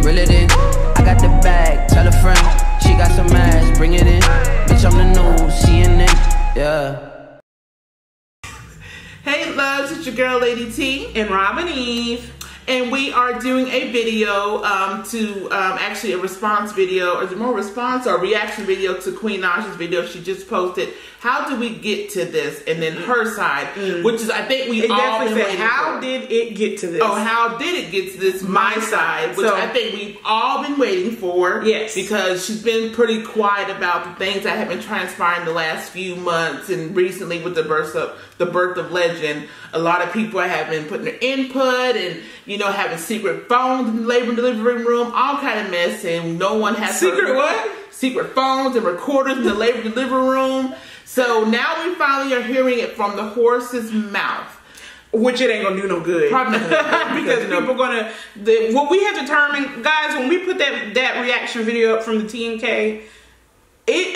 reel it in. I got the bag, tell a friend. She got some ass, bring it in. Bitch, I'm the new CNN, yeah. Hey loves, it's your girl Lady T and Robin Eve, and we are doing a video actually a response video, or more response or reaction video to Queen Naija's video she just posted. How do we get to this? And then her side, which is I think we all been waiting how did it get to this? Oh, how did it get to this? My side, which I think we've all been waiting for. Yes, because she's been pretty quiet about the things that have been transpiring the last few months, and recently with the birth of Legend, a lot of people have been putting their input and having secret phones in the labor and delivery room, all kind of mess, and no one has secret phones and recorders in the labor and delivery room. So now we finally are hearing it from the horse's mouth. Which it ain't gonna do no good. Probably not. Because people gonna, what we have determined, guys, when we put that reaction video up from the TNK, we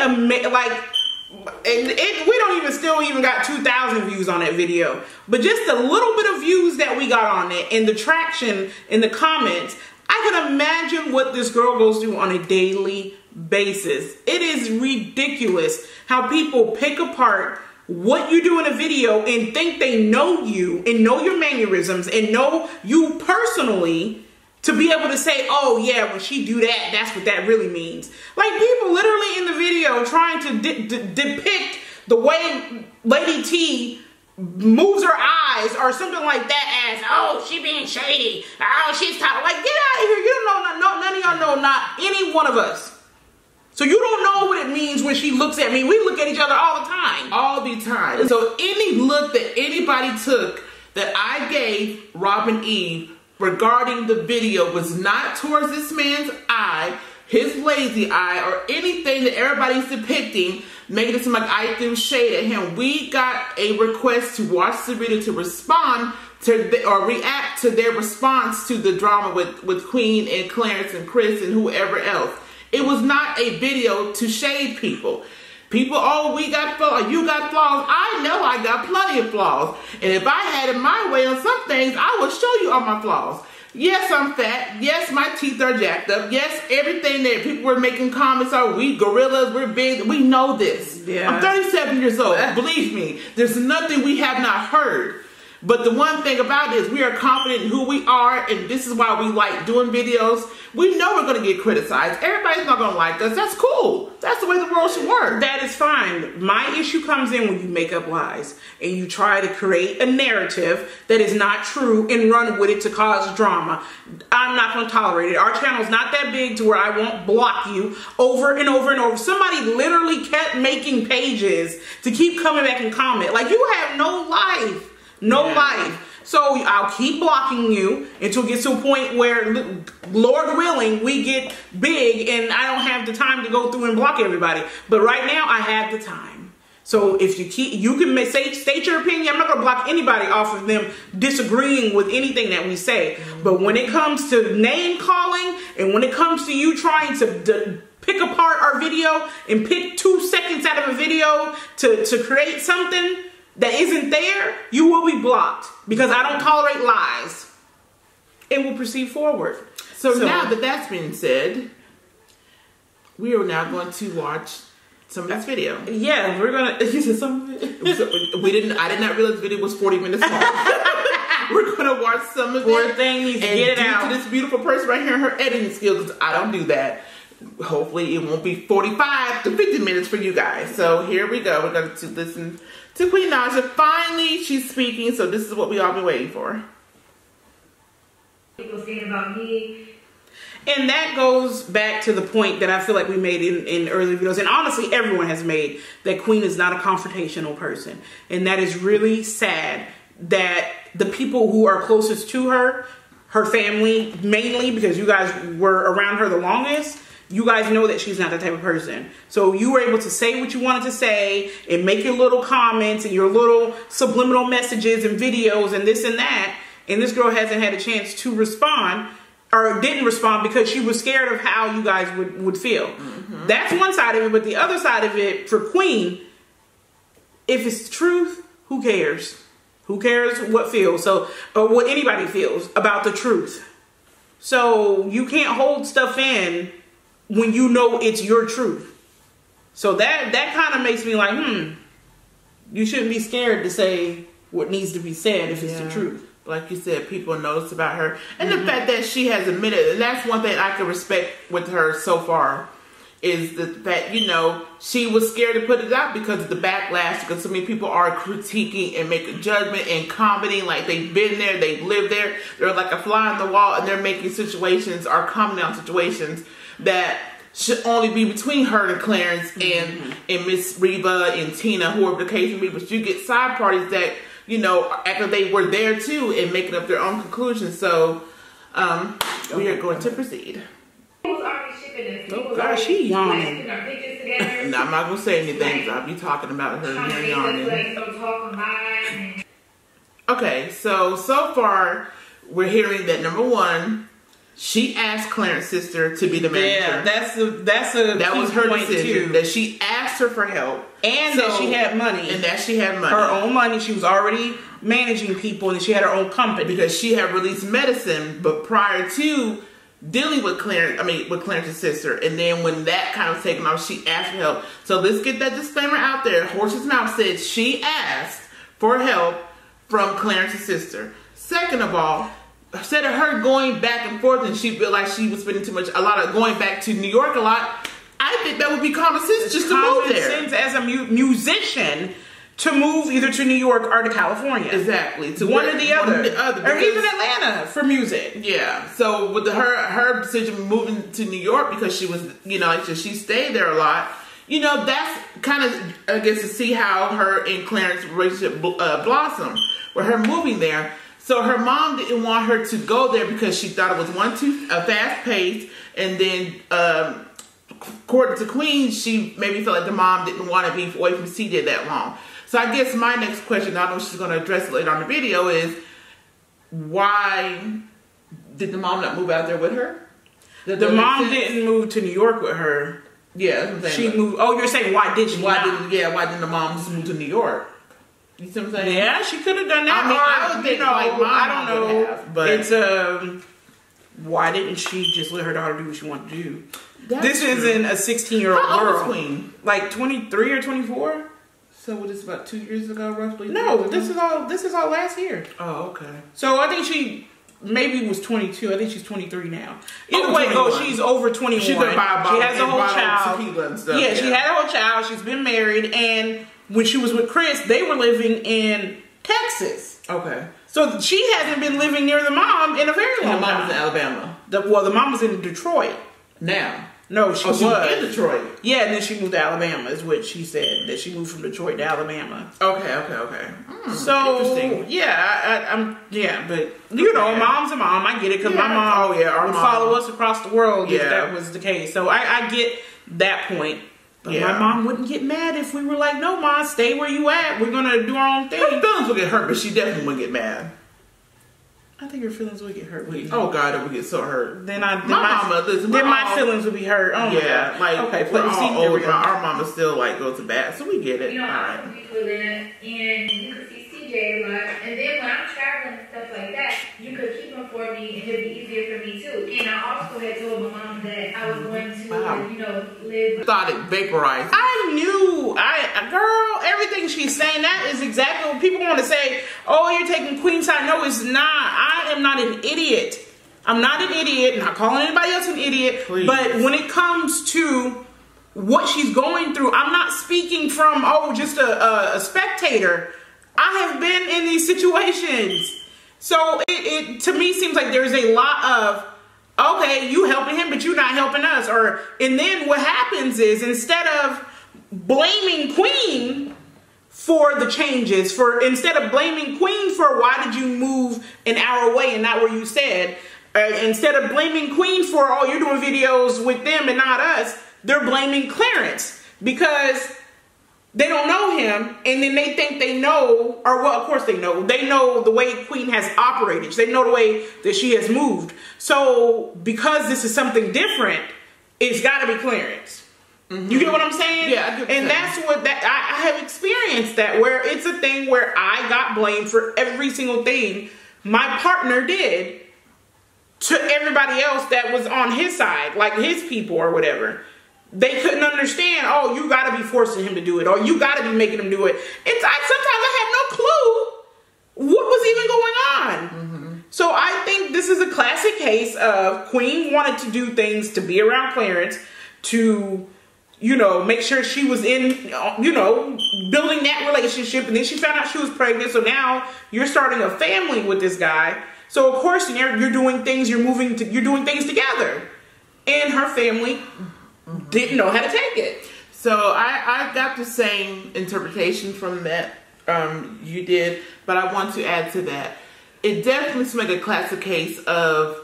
don't still got 2,000 views on that video. But just the little bit of views that we got on it and the traction in the comments, I can imagine what this girl goes through on a daily basis. It is ridiculous how people pick apart what you do in a video and think they know you and know your mannerisms and know you personally to be able to say, oh yeah, when she do that, that's what that really means. Like people literally in the video trying to depict the way Lady T moves her eyes or something like that as, oh, she being shady, oh, she's talking, like, get out of here. You don't know, none of y'all know, not any one of us. So you don't know what it means when she looks at me. We look at each other all the time. All the time. So any look that anybody took that I gave Robin Eve regarding the video was not towards this man's eye, his lazy eye, or anything that everybody's depicting, making it seem like I threw shade at him. We got a request to watch the video to respond to or react to their response to the drama with Queen and Clarence and Chris and whoever else. It was not a video to shade people. People, oh, we got flaws, you got flaws. I know I got plenty of flaws. And if I had it my way on some things, I would show you all my flaws. Yes, I'm fat. Yes, my teeth are jacked up. Yes, everything that people were making comments are, we gorillas, we're big. We know this. Yeah. I'm 37 years old. Believe me, there's nothing we have not heard. But the one thing about it is we are confident in who we are, and this is why we like doing videos. We know we're going to get criticized. Everybody's not going to like us. That's cool. That's the way the world should work. That is fine. My issue comes in when you make up lies and you try to create a narrative that is not true and run with it to cause drama. I'm not going to tolerate it. Our channel's not that big to where I won't block you over and over and over. Somebody literally kept making pages to keep coming back and comment. Like, you have no life. No life. So I'll keep blocking you until it gets to a point where, Lord willing, we get big and I don't have the time to go through and block everybody. But right now I have the time. So if you can state your opinion. I'm not going to block anybody off of them disagreeing with anything that we say. But when it comes to name calling and when it comes to you trying to pick apart our video and pick 2 seconds out of a video to create something that isn't there, you will be blocked because I don't tolerate lies. And we'll proceed forward. So now that that's been said, we are now going to watch some of this video. Yeah, we're gonna. You said something. I did not realize the video was 40 minutes long. We're gonna watch some of it. Thing needs to get it out to this beautiful person right here and her editing skills. Because I don't do that. Hopefully, it won't be 45 to 50 minutes for you guys. So here we go. We're going to listen to Queen Naija. Finally, she's speaking. So this is what we all been waiting for. People saying about me. And that goes back to the point that I feel like we made in early videos. And honestly, everyone has made that Queen is not a confrontational person. And that is really sad that the people who are closest to her family mainly, because you guys were around her the longest, you guys know that she's not that type of person. So you were able to say what you wanted to say and make your little comments and your little subliminal messages and videos and this and that. And this girl hasn't had a chance to respond, or didn't respond because she was scared of how you guys would feel. Mm-hmm. That's one side of it. But the other side of it for Queen, if it's the truth, who cares? Who cares what feels? So, or what anybody feels about the truth. So you can't hold stuff in when you know it's your truth. So that kind of makes me like, you shouldn't be scared to say what needs to be said if it's the truth. Like you said, people notice about her. And the fact that she has admitted, and that's one thing I can respect with her so far, is the fact, you know, she was scared to put it out because of the backlash, because so many people are critiquing and making judgment and commenting like they've been there, they've lived there, they're like a fly on the wall, and they're making situations or commenting on situations that should only be between her and Clarence and Miss Reba and Tina, whoever the case may be. But you get side parties that, you know, act like they were there too and making up their own conclusions. So we are going to proceed. Oh gosh, she yawning. No, I'm not gonna say anything. I'll be talking about her here yawning. Okay, so far we're hearing that number one, she asked Clarence's sister to be the manager. Yeah, that was her point decision. too. That she asked her for help, and that she had money, her own money. She was already managing people, and she had her own company because she had released medicine, but prior to dealing with Clarence's sister, and then when that kind of taken off, she asked for help. So let's get that disclaimer out there. Horse's mouth said she asked for help from Clarence's sister. Second of all, instead of her going back and forth and she felt like she was spending a lot of going back to New York a lot, I think that would be common sense just to move there. Common sense as a musician to move either to New York or to California. Exactly. To one or the other. Or even Atlanta for music. Yeah. So with her decision moving to New York because she was, you know, like she stayed there a lot, you know, that's kind of, I guess, to see how her and Clarence's relationship blossomed with her moving there. So her mom didn't want her to go there because she thought it was too fast paced, and then according to Queen, she maybe felt like the mom didn't want to be away from CJ that long. So I guess my next question, I don't know if she's going to address it later on the video, is why did the mom not move out there with her? The mom didn't move to New York with her. Yeah, that's what I'm saying. She moved. Oh, you're saying why did she? Why didn't the mom just move to New York? You see what I'm saying? Yeah, she could have done that. I mean, I would think, I don't know. But it's why didn't she just let her daughter do what she wanted to do? This isn't a 16-year-old girl. How old is Queen? Like 23 or 24. So what is about 2 years ago, roughly? No, this is all last year. Oh, okay. So I think she maybe was 22. I think she's 23 now. Either over way, 21. She's over 21. She could buy a bottle. She has a whole child. Tequila and stuff. Yeah, she had a whole child. She's been married, and when she was with Chris, they were living in Texas. Okay. So she hasn't been living near the mom in a very long time. The mom was in Alabama. The mom was in Detroit. Now. No, she was in Detroit. Yeah, and then she moved to Alabama, is what she said. That she moved from Detroit to Alabama. Okay. So interesting. Yeah, but you know, mom's a mom. I get it because my mom would follow us across the world if that was the case. So I get that point. But my mom wouldn't get mad if we were like, "No, mom, stay where you at. We're gonna do our own thing." Her feelings would get hurt, but she definitely wouldn't get mad. I think her feelings would get hurt. Oh God, it would get so hurt. Then my feelings would be hurt. Oh yeah, like okay, we're all old. Our mama still like goes to bat, so we get it. You know, all right. I'm from Atlanta, and you could see CJ a lot. And then when I'm traveling and stuff like that, you could keep him for me, and it'd be easier for me too. And I also had told my mom that I was going to, live. Thought it vaporized. I knew, girl, everything she's saying, that is exactly what people want to say. Oh, you're taking Queen's side. No, it's not. I am not an idiot. I'm not an idiot. I'm not calling anybody else an idiot. Please. But when it comes to what she's going through, I'm not speaking from, just a spectator. I have been in these situations. So it to me seems like there's a lot of, okay, you helping him, but you're not helping us. And then what happens is, instead of blaming Queen for the changes, instead of blaming Queen for why did you move an hour away and not where you said, instead of blaming Queen for, you're doing videos with them and not us, they're blaming Clarence because they don't know him, and then they think they know, of course they know the way Queen has operated. They know the way that she has moved. So because this is something different, it's got to be Clarence. Mm-hmm. You get what I'm saying? Yeah, I get what you're saying. That's what I have experienced that, where it's a thing where I got blamed for every single thing my partner did to everybody else that was on his side, like his people or whatever. They couldn't understand, oh, you got to be forcing him to do it, or you got to be making him do it. Sometimes I had no clue what was even going on. Mm-hmm. So I think this is a classic case of Queen wanted to do things to be around Clarence, to, you know, make sure she was in, you know, building that relationship, and then she found out she was pregnant, so now you're starting a family with this guy. So of course you're doing things, you're doing things together. And her family didn't know how to take it. So I got the same interpretation from that you did, but I want to add to that. It definitely seems like a classic case of,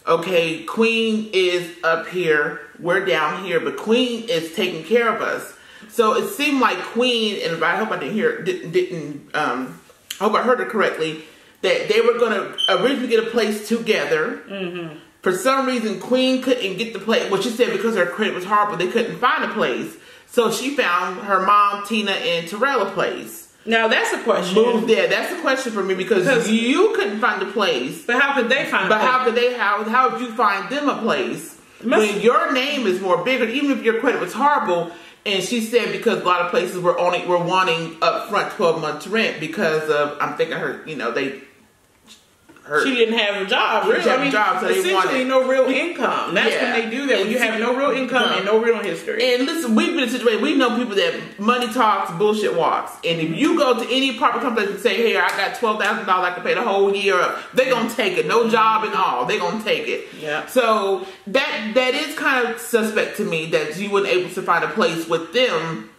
okay, Queen is up here, we're down here, but Queen is taking care of us. So it seemed like Queen, and I hope I I hope I heard it correctly, that they were going to originally get a place together. Mm-hmm. For some reason, Queen couldn't get the place. Well, she said because her credit was horrible, they couldn't find a place. So she found her mom, Tina, and Terrell a place. Now that's a question. Moved there. That's a question for me because you couldn't find a place. But how could they find? But how would you find them a place when your name is more bigger? Even if your credit was horrible. And she said because a lot of places were wanting upfront 12 months rent because of, I'm thinking her, you know, she didn't have a job, really. I mean, so essentially no real income. That's when they do that, when you have no real income and no real history. And listen, we've been in a situation, we know people that money talks, bullshit walks. And if you go to any proper company and say, hey, I got $12,000 I can pay the whole year up, they're going to take it. No job and all. They're going to take it. Yeah. So that is kind of suspect to me that you weren't able to find a place with them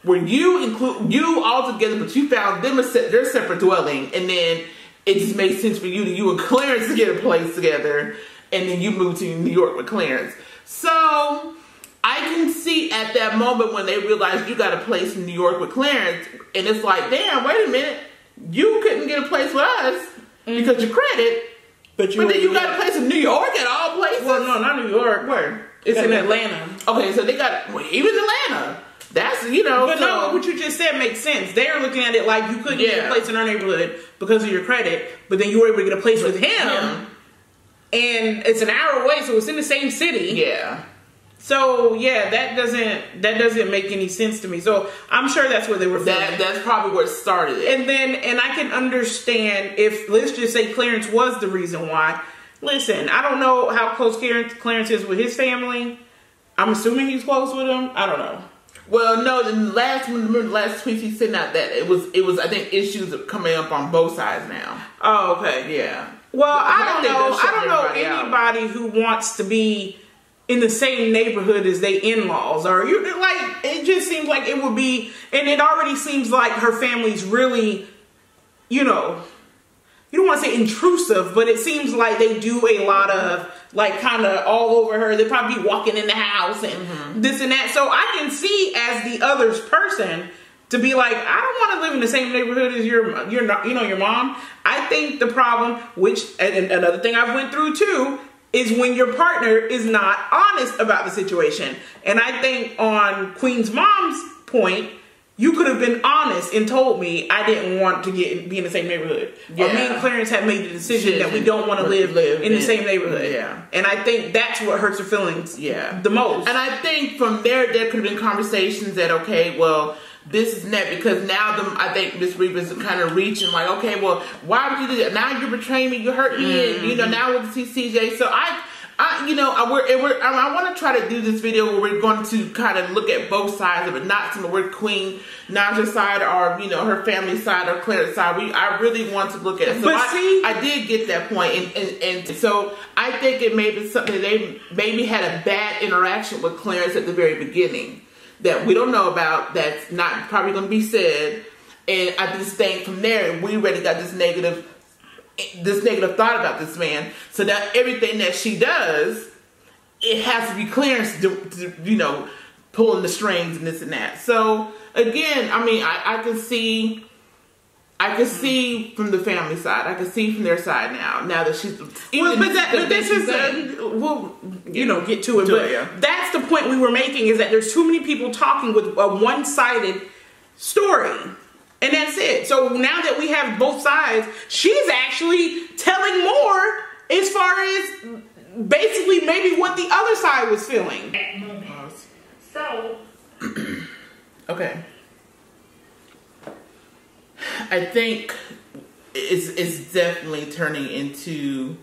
where you include you all together, but you found them their separate dwelling, and then it just made sense for you and Clarence to get a place together, and then you moved to New York with Clarence. So I can see at that moment when they realized you got a place in New York with Clarence, and it's like, damn, wait a minute, you couldn't get a place with us because your credit, but then you got a place in New York at all places. Well, no, not New York. Where? It's in Atlanta. Okay, so they got even Atlanta. That's, you know. But no, what you just said makes sense. They're looking at it like you couldn't get a place in our neighborhood because of your credit, but then you were able to get a place with him. And it's an hour away, so it's in the same city. Yeah. So yeah, that doesn't make any sense to me. So I'm sure that's where they were filming. That's probably where it started. And I can understand if, let's just say, Clarence was the reason why. Listen, I don't know how close Clarence is with his family. I'm assuming he's close with them. I don't know. Well, no, the last tweet he sent out that it was I think issues coming up on both sides now. Oh, okay. Yeah. Well, I don't know anybody who wants to be in the same neighborhood as they in-laws, or it just seems like it would be, and it already seems like her family's really, you know, you don't want to say intrusive, but it seems like they do a lot of, like, kind of all over her. They probably be walking in the house and this and that. So I can see as the other's person to be like, I don't want to live in the same neighborhood as your mom. I think the problem, which, and another thing I've went through too, is when your partner is not honest about the situation. And I think on Queen's mom's point, you could have been honest and told me I didn't want to be in the same neighborhood. Yeah. Or me and Clarence have made the decision that we don't want to live in the same neighborhood. Yeah. And I think that's what hurts her feelings the most. And I think from there could have been conversations that, okay, well, this is net, because now I think Miss Reba's kind of reaching like, okay, well, why would you do that? Now you're betraying me, you hurt me, and, you know, now with the CJ. So I want to try to do this video where we're going to kind of look at both sides of it, not from the word Queen, Naija's side, or, you know, her family side or Claire's side. I really want to look at it. So I did get that point, and so I think it may be something they maybe had a bad interaction with Clarence at the very beginning that we don't know about, that's not probably going to be said, and I just think from there we already got this negative thought about this man. So that everything that she does, it has to be Clarence, you know, pulling the strings and this and that. So again, I mean, I can see from the family side, I can see from their side now that she's. Get to it. But that's the point we were making, is that there's too many people talking with a one-sided story. And that's it. So now that we have both sides, she's actually telling more as far as basically maybe what the other side was feeling. That moment. So. Okay. I think it's definitely turning into.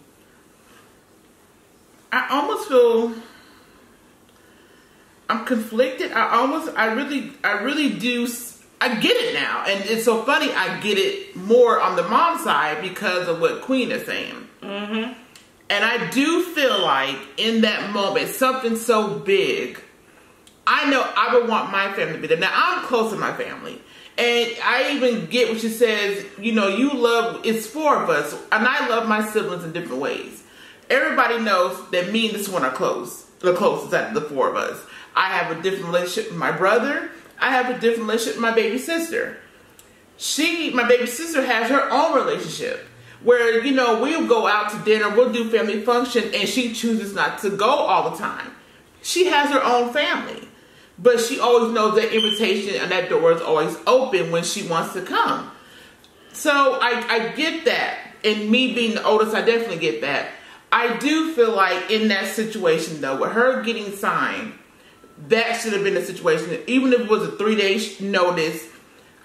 I almost feel I'm conflicted. I really do. I get it now, and it's so funny. I get it more on the mom side because of what Queen is saying. Mm-hmm. And I do feel like in that moment, something so big. I know I would want my family to be there. Now I'm close to my family. And I even get what she says, you know, it's four of us, and I love my siblings in different ways. Everybody knows that me and this one are close, the closest out of the four of us. I have a different relationship with my brother. I have a different relationship with my baby sister. My baby sister has her own relationship where, you know, we'll go out to dinner, we'll do family function, and she chooses not to go all the time. She has her own family. But she always knows that invitation and that door is always open when she wants to come. So I get that. And me being the oldest, I definitely get that. I do feel like in that situation, though, with her getting signed, that should have been a situation. Even if it was a 3-day notice,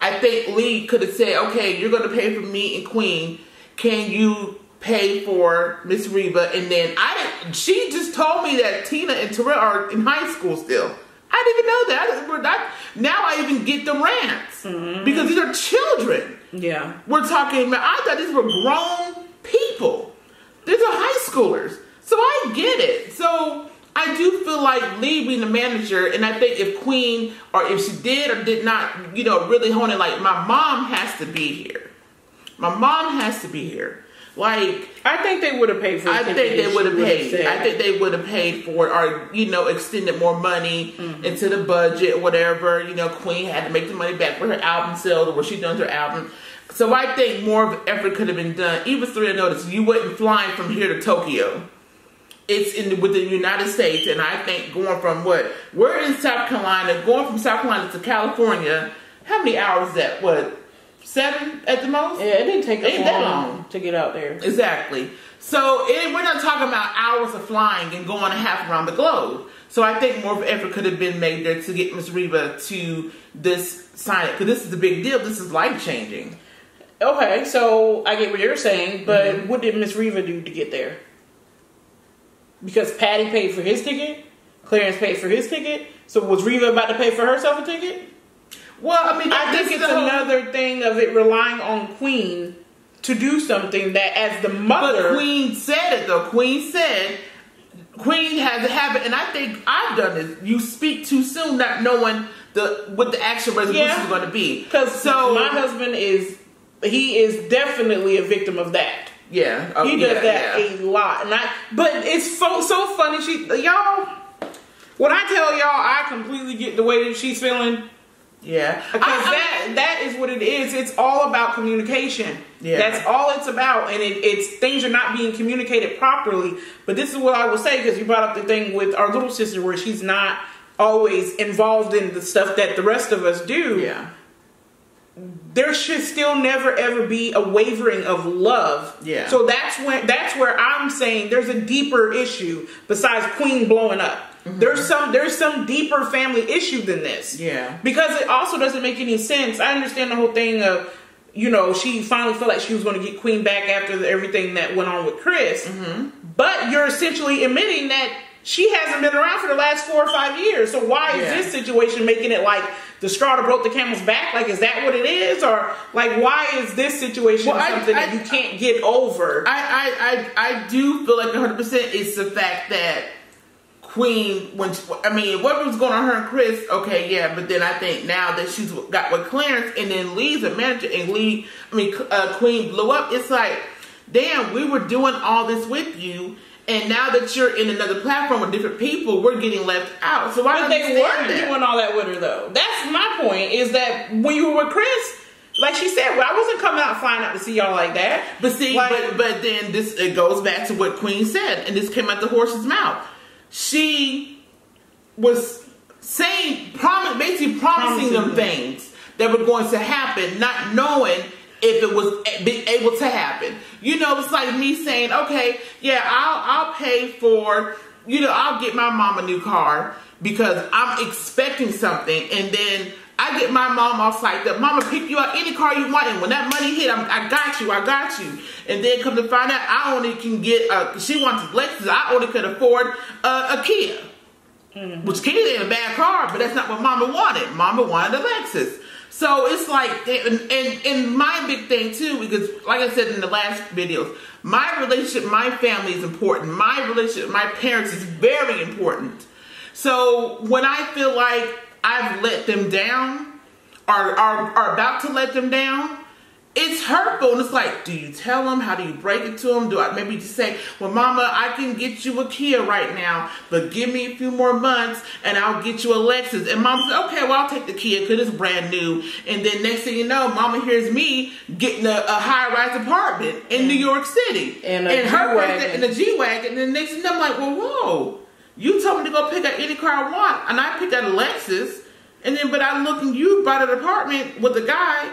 I think Lee could have said, okay, you're going to pay for me and Queen. Can you pay for Miss Reba? And then she just told me that Tina and Terrell are in high school still. I didn't even know that. Now I even get the rants. Mm-hmm. Because these are children. Yeah. We're talking about, I thought these were grown people. These are high schoolers. So I get it. So I do feel like Lee being the manager, and I think if Queen, or if she did or did not, you know, really hone it, like, my mom has to be here. My mom has to be here. Like, I think they would have paid for it. I think they would have paid. I think they would have paid for it, or, you know, extended more money into the budget or whatever. You know, Queen had to make the money back for her album sales or what she done to her album. So I think more of an effort could have been done. Even 3 notice, you wasn't flying from here to Tokyo. It's with the United States, and I think going from we're in South Carolina, going from South Carolina to California, how many hours is that? 7 at the most? Yeah, it didn't take that long to get out there. Exactly. So we're not talking about hours of flying and going a half around the globe. So I think more of an effort could have been made there to get Miss Reba to this sign, because this is a big deal. This is life changing. Okay, so I get what you're saying, but what did Miss Reba do to get there? Because Patty paid for his ticket, Clarence paid for his ticket, so was Reba about to pay for herself a ticket? Well, I mean, I think it's another thing of it relying on Queen to do something that, as the mother... But Queen said it, though. Queen said, Queen has a habit, and I think I've done this. You speak too soon, not knowing what the action resolution is going to be. Because my husband is definitely a victim of that. Yeah. He does that a lot. But it's so funny. Y'all, when I tell y'all, I completely get the way that she's feeling. Yeah. Because that is what it is. It's all about communication. Yeah. That's all it's about. And it's things are not being communicated properly. But this is what I will say, because you brought up the thing with our little sister where she's not always involved in the stuff that the rest of us do. Yeah. There should still never ever be a wavering of love. Yeah. So that's where I'm saying there's a deeper issue besides Queen blowing up. Mm-hmm. There's some deeper family issue than this. Yeah. Because it also doesn't make any sense. I understand the whole thing of, you know, she finally felt like she was going to get Queen back after everything that went on with Chris. Mm-hmm. But you're essentially admitting that she hasn't been around for the last 4 or 5 years. So why is this situation making it like the straw that broke the camel's back? Like, is that what it is? Or, like, why is this situation something that you can't get over? I do feel like 100% it's the fact that Queen, what was going on her and Chris, okay, yeah, but then I think now that she's got with Clarence and then Lee's a manager and Queen blew up, it's like, damn, we were doing all this with you, and now that you're in another platform with different people, we're getting left out. So why? But they weren't doing all that with her, though. That's my point, is that when you were with Chris, like she said, I wasn't coming out flying out to see y'all like that. But see, but then it goes back to what Queen said, and this came out the horse's mouth. She was saying, basically promising them things that were going to happen, not knowing if it was able to happen. You know, it's like me saying, okay, yeah, I'll pay for, you know, I'll get my mom a new car because I'm expecting something, and then I get my mom off site that mama pick you up any car you want, and when that money hit, I got you. And then come to find out, I only can get, she wants a Lexus, I only could afford a Kia. Mm-hmm. Which Kia ain't a bad car, but that's not what mama wanted. Mama wanted a Lexus. So it's like, and my big thing too, because like I said in the last videos, my relationship, my family is important. My relationship with my parents is very important. So when I feel like I've let them down or are about to let them down, it's hurtful. And it's like, do you tell them? How do you break it to them? Do I maybe just say, well, mama, I can get you a Kia right now, but give me a few more months and I'll get you a Lexus. And mom said, okay, well, I'll take the Kia because it's brand new. And then next thing you know, mama hears me getting a high-rise apartment in New York City. And her birthday in a G-Wagon. And then next thing I'm like, well, whoa. You told me to go pick out any car I want, and I picked out a Lexus, and then, but I look and you bought an apartment with a guy,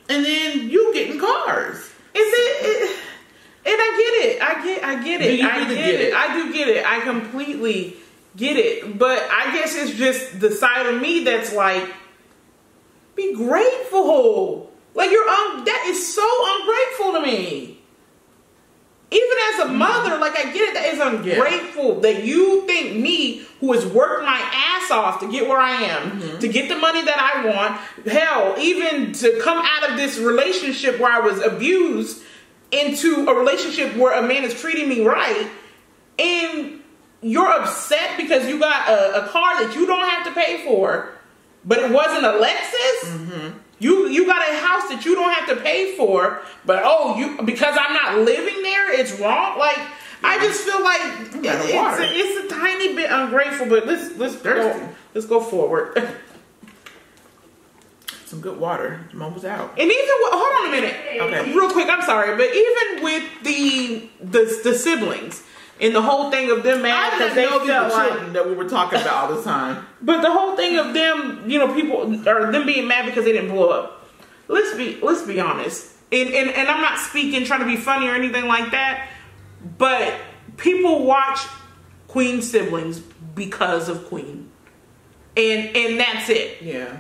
and then you getting cars. Is it? And I get it. I get it. I do get it. I completely get it. But I guess it's just the side of me that's like, be grateful. Like that is so ungrateful to me. Even as a mother, like I get it, that is ungrateful that you think me, who has worked my ass off to get where I am, to get the money that I want, hell, even to come out of this relationship where I was abused into a relationship where a man is treating me right, and you're upset because you got a car that you don't have to pay for, but it wasn't a Lexus? You got a house that you don't have to pay for, but because I'm not living there, it's wrong. Like I just feel like it's a tiny bit ungrateful. But let's go forward. Some good water. Mom was out. And even hold on a minute, okay, real quick. I'm sorry, but even with the siblings. And the whole thing of them mad because they felt like that we were talking about all the time. But the whole thing of them, you know, people or them being mad because they didn't blow up. Let's be honest. And I'm not trying to be funny or anything like that. But people watch Queen siblings because of Queen, and that's it. Yeah.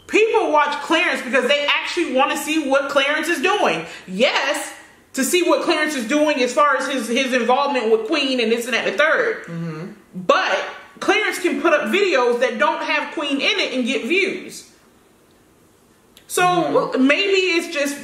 People watch Clarence because they actually want to see what Clarence is doing. Yes. To see what Clarence is doing as far as his involvement with Queen and this and that and the third. But Clarence can put up videos that don't have Queen in it and get views. So maybe it's just,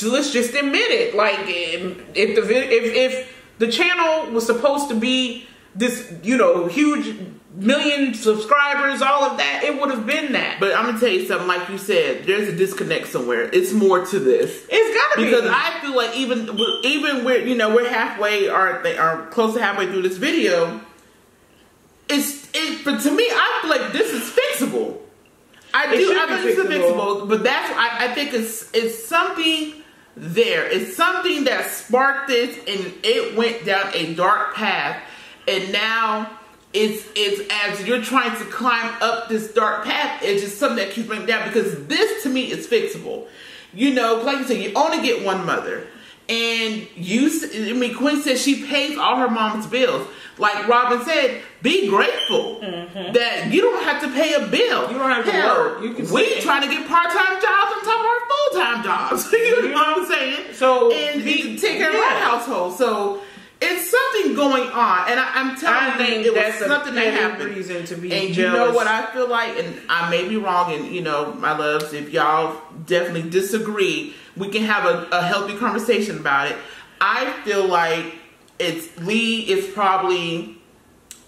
let's just admit it. Like if the channel was supposed to be this, you know, huge million subscribers, all of that, it would have been that. But I'm gonna tell you something, like you said, there's a disconnect somewhere. It's more to this. It's gotta be. Because I feel like even we're halfway or close to halfway through this video, but to me, I feel like this is fixable. I think it's fixable, but that's I think it's something there. It's something that sparked this and it went down a dark path, and now it's as you're trying to climb up this dark path, it's just something that keeps bringing down, because this to me is fixable. You know, like you said, you only get one mother. And Queen says she pays all her mom's bills. Like Robin said, be grateful that you don't have to pay a bill. You don't have to work. You can we trying to get part-time jobs on top of our full-time jobs. You know what I'm saying? So, and we take care of our household. So it's something going on, and I'm telling you, it was something that happened. Reason to be and jealous. You know what I feel like, and I may be wrong, and you know, my loves, if y'all definitely disagree, we can have a healthy conversation about it. I feel like Lee is probably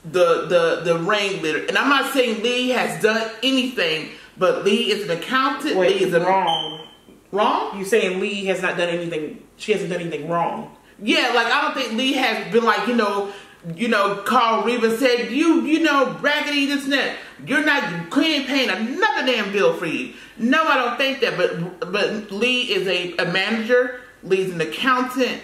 the ringleader, and I'm not saying Lee has done anything, but Lee is an accountant. Wait, Lee is wrong. You saying Lee has not done anything? She hasn't done anything wrong. Yeah, like I don't think Lee has been like, called Reba and said, you know, raggedy this and that. You're not clean paying another damn bill for you. No, I don't think that. But Lee is a manager. Lee's an accountant.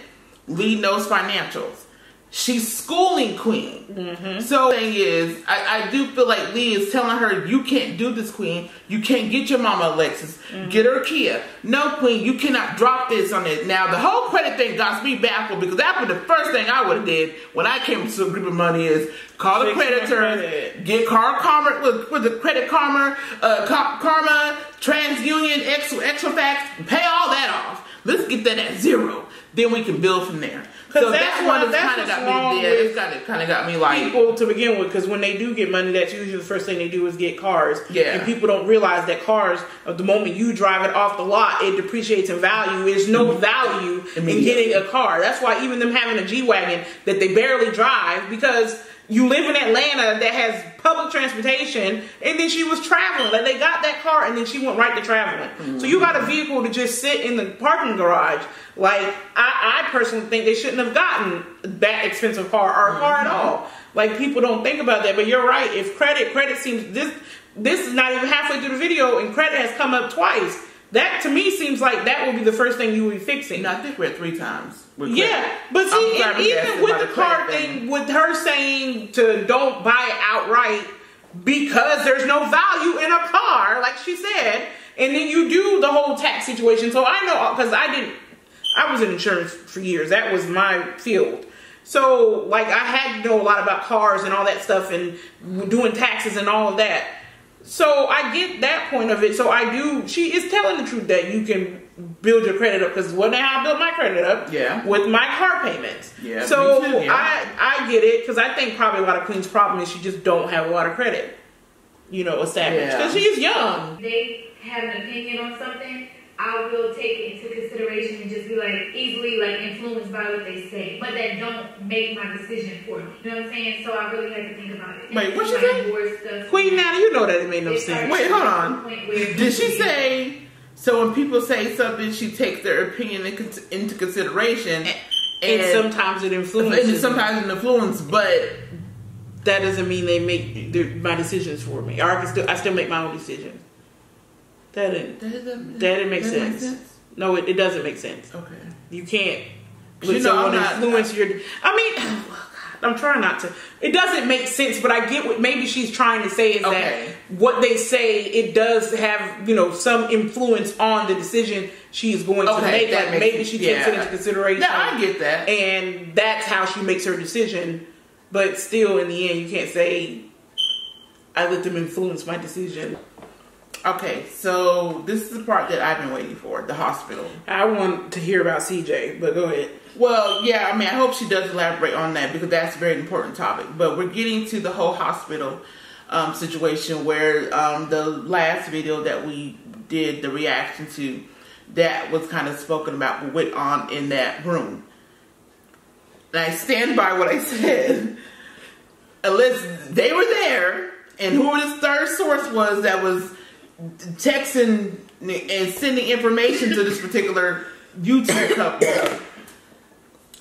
Lee knows financials. she's schooling Queen. So the thing is, I do feel like Lee is telling her, you can't do this, Queen. You can't get your mama a Lexus. Get her a Kia. No, Queen, you cannot drop this on it. Now, the whole credit thing got me baffled because that was the first thing I would have did when I came to a group of money is call the creditor, get Karma with the Credit Karma, Karma, TransUnion, Equifax, pay all that off. Let's get that at 0. Then we can build from there. So that's one that's kind of got me there. It's kind of got me like people to begin with, because when they do get money, that's usually the first thing they do is get cars. Yeah. And people don't realize that cars, the moment you drive it off the lot, it depreciates in value. There's no value in getting a car. That's why even them having a G-Wagon that they barely drive, because you live in Atlanta that has public transportation, and then she was traveling. Like, they got that car, and then she went right to traveling. So you got a vehicle to just sit in the parking garage. Like, I personally think they shouldn't have gotten that expensive car or a car at all. Like, people don't think about that. But you're right. If credit seems, this is not even halfway through the video, and credit has come up twice. That, to me, seems like that would be the first thing you would be fixing. No, I think we're at 3 times. Yeah, but see, even with the car thing, with her saying to don't buy it outright because there's no value in a car, like she said, and then you do the whole tax situation. So I know, because I was in insurance for years. That was my field. So, like, I had to know a lot about cars and all that stuff and doing taxes and all of that. So I get that point of it. So I do, she is telling the truth that you can build your credit up, because what how I built my credit up with my car payments. Yeah, so me too, I get it, because I think probably a lot of Queen's problem is she just don't have a lot of credit, established, because she is young. They have an opinion on something, I will take it into consideration and just be like easily influenced by what they say, but that don't make my decision for me. You know what I'm saying? So I really had to think about it. Wait, what you say? Queen, now you know that it made no sense. Wait, hold on. Did she say? So when people say something, she takes their opinion into consideration, and sometimes it influences. And sometimes it influences, but that doesn't mean they make my decisions for me. Or I still make my own decisions. That didn't make sense. No, it doesn't make sense. Okay. You can't let someone influence your... I mean, I'm trying not to. It doesn't make sense, but I get what maybe she's trying to say is that what they say, it does have, some influence on the decision she's going to make. Like maybe she takes it into consideration. No, I get that. And that's how she makes her decision. But still, in the end, you can't say, I let them influence my decision. Okay, so this is the part that I've been waiting for, the hospital. I want to hear about CJ, but go ahead. Well, yeah, I mean, I hope she does elaborate on that, because that's a very important topic. But we're getting to the whole hospital situation where the last video that we did the reaction to, that was kind of spoken about what went on in that room. And I stand by what I said. Unless they were there, and whoever this third source was that was texting and sending information to this particular YouTube couple,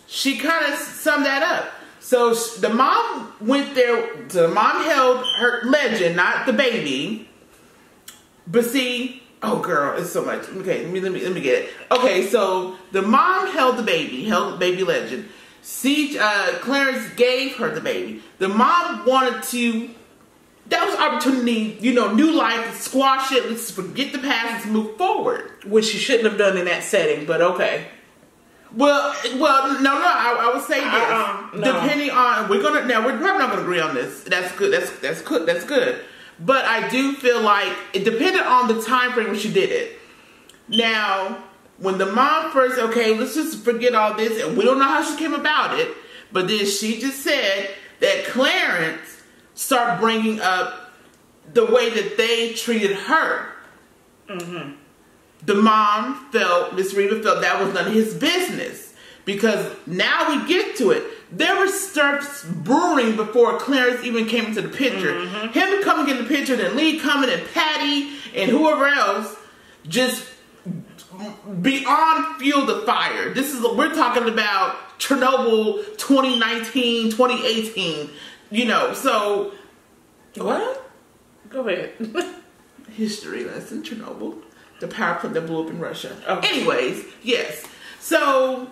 she kind of summed that up. So the mom went there. So the mom held her legend, not the baby. But see, oh girl, it's so much. Okay, let me get it. Okay, so the mom held the baby legend. See, Clarence gave her the baby. The mom wanted to. That was opportunity, new life, squash it, let's forget the past, let's move forward. Which she shouldn't have done in that setting, but okay. Well, no, I would say this. No. Depending on, we're probably not gonna agree on this. That's good, that's good. But I do feel like it depended on the time frame when she did it. Now, when the mom first, let's just forget all this, and we don't know how she came about it, but then she just said that Clarence start bringing up the way that they treated her. Mm-hmm. The mom Miss Reba felt that was none of his business, because now we get to it. There were stirps brewing before Clarence even came into the picture. Mm-hmm. Him coming in the picture, then Lee coming, and Patty and whoever else, just beyond fuel the fire. We're talking about Chernobyl 2019, 2018. So... What? Go ahead. History lesson, Chernobyl. The power plant that blew up in Russia. Okay. Anyways, yes. So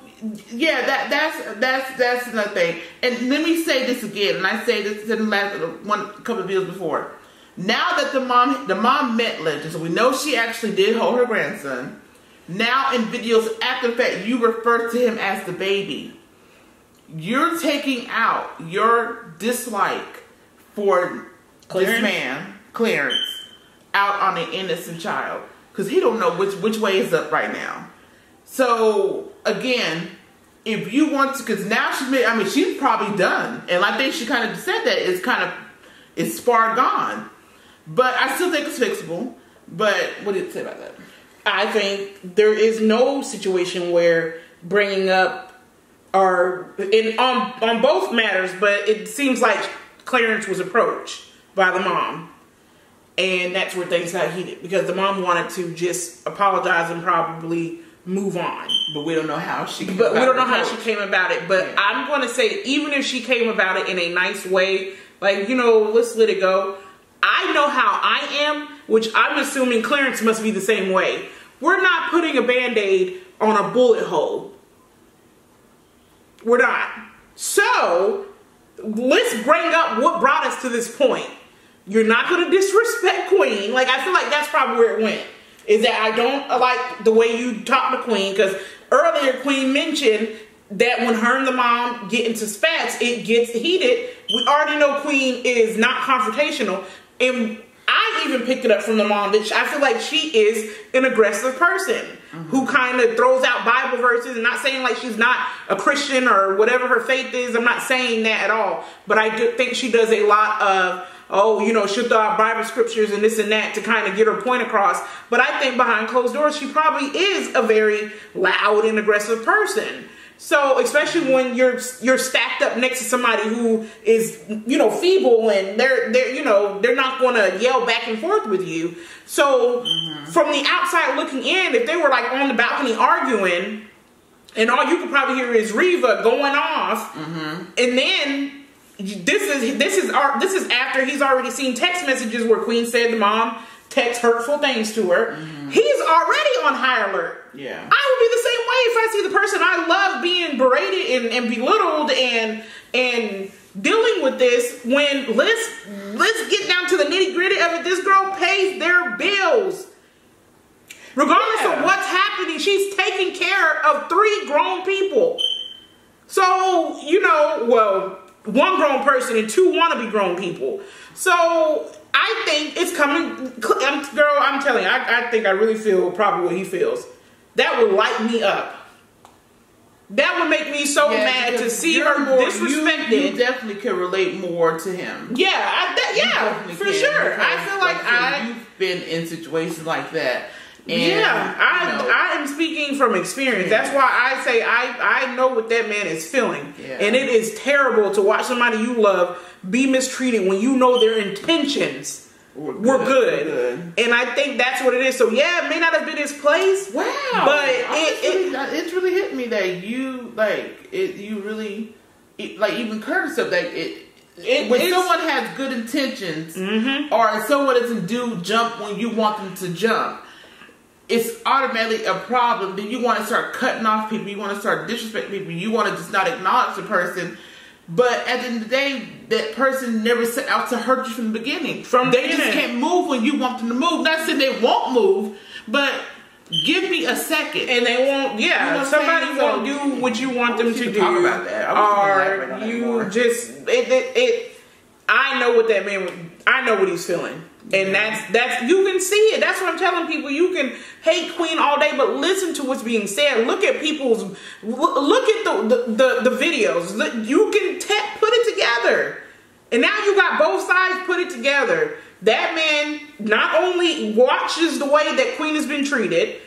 yeah, that's another thing. And let me say this again, and I say this in the last couple of videos before. Now that the mom met Legend, so we know she actually did hold her grandson. Now in videos after the fact, you refer to him as the baby. You're taking out your dislike for this man, Clarence, out on an innocent child. Because he don't know which way is up right now. So, again, if you want to, because now she's probably done. And I think she kind of said that it's far gone. But I still think it's fixable. But what did it say about that? I think there is no situation where bringing up on both matters, but it seems like Clarence was approached by the mom. And that's where things got heated because the mom wanted to just apologize and probably move on. But we don't know how she came about it. But yeah. I'm going to say, even if she came about it in a nice way, like, let's let it go. I know how I am, which I'm assuming Clarence must be the same way. We're not putting a Band-Aid on a bullet hole. We're not. So, let's bring up what brought us to this point. You're not going to disrespect Queen. Like, I feel like that's probably where it went. Is that I don't like the way you talk to Queen. Because earlier, Queen mentioned that when her and the mom get into spats, it gets heated. We already know Queen is not confrontational. And I even picked it up from the mom that I feel like she is an aggressive person. Who kind of throws out Bible verses. And not saying like she's not a Christian or whatever her faith is. I'm not saying that at all. But I do think she does a lot of... she'll throw out Bible scriptures and this and that to kind of get her point across. But I think behind closed doors, she probably is a very loud and aggressive person. So, especially when you're stacked up next to somebody who is, feeble and they're not going to yell back and forth with you. So, from the outside looking in, if they were like on the balcony arguing and all you could probably hear is Reva going off and then... This is after he's already seen text messages where Queen said the mom text hurtful things to her. He's already on high alert. Yeah, I would be the same way if I see the person I love being berated and belittled and dealing with this. When let's get down to the nitty gritty of it. This girl pays their bills. Regardless of what's happening, she's taking care of 3 grown people. So, one grown person and 2 wannabe grown people. So I think it's coming. Girl, I'm telling you, I think I really feel probably what he feels. That would light me up. That would make me so mad to see her disrespected. You definitely can relate more to him. Yeah, for sure. I feel like you've been in situations like that. And, I am speaking from experience. That's why I say I know what that man is feeling. Yeah. And it is terrible to watch somebody you love be mistreated when you know their intentions were good. And I think that's what it is. So yeah, it may not have been his place. Wow. But it's really hit me that you even encourage stuff when someone has good intentions or someone doesn't jump when you want them to jump, it's automatically a problem. Then you want to start cutting off people. You want to start disrespecting people. You want to just not acknowledge the person. But at the end of the day, that person never set out to hurt you from the beginning. They just can't move when you want them to move. Not saying they won't move, but give me a second. And they won't, somebody won't do what you want them to do. Talk about that. Or you just, I know what that man, I know what he's feeling. And that's you can see it. That's what I'm telling people. You can hate Queen all day, but listen to what's being said. Look at look at the videos. You can put it together. And now you got both sides put it together. That man not only watches the way that Queen has been treated,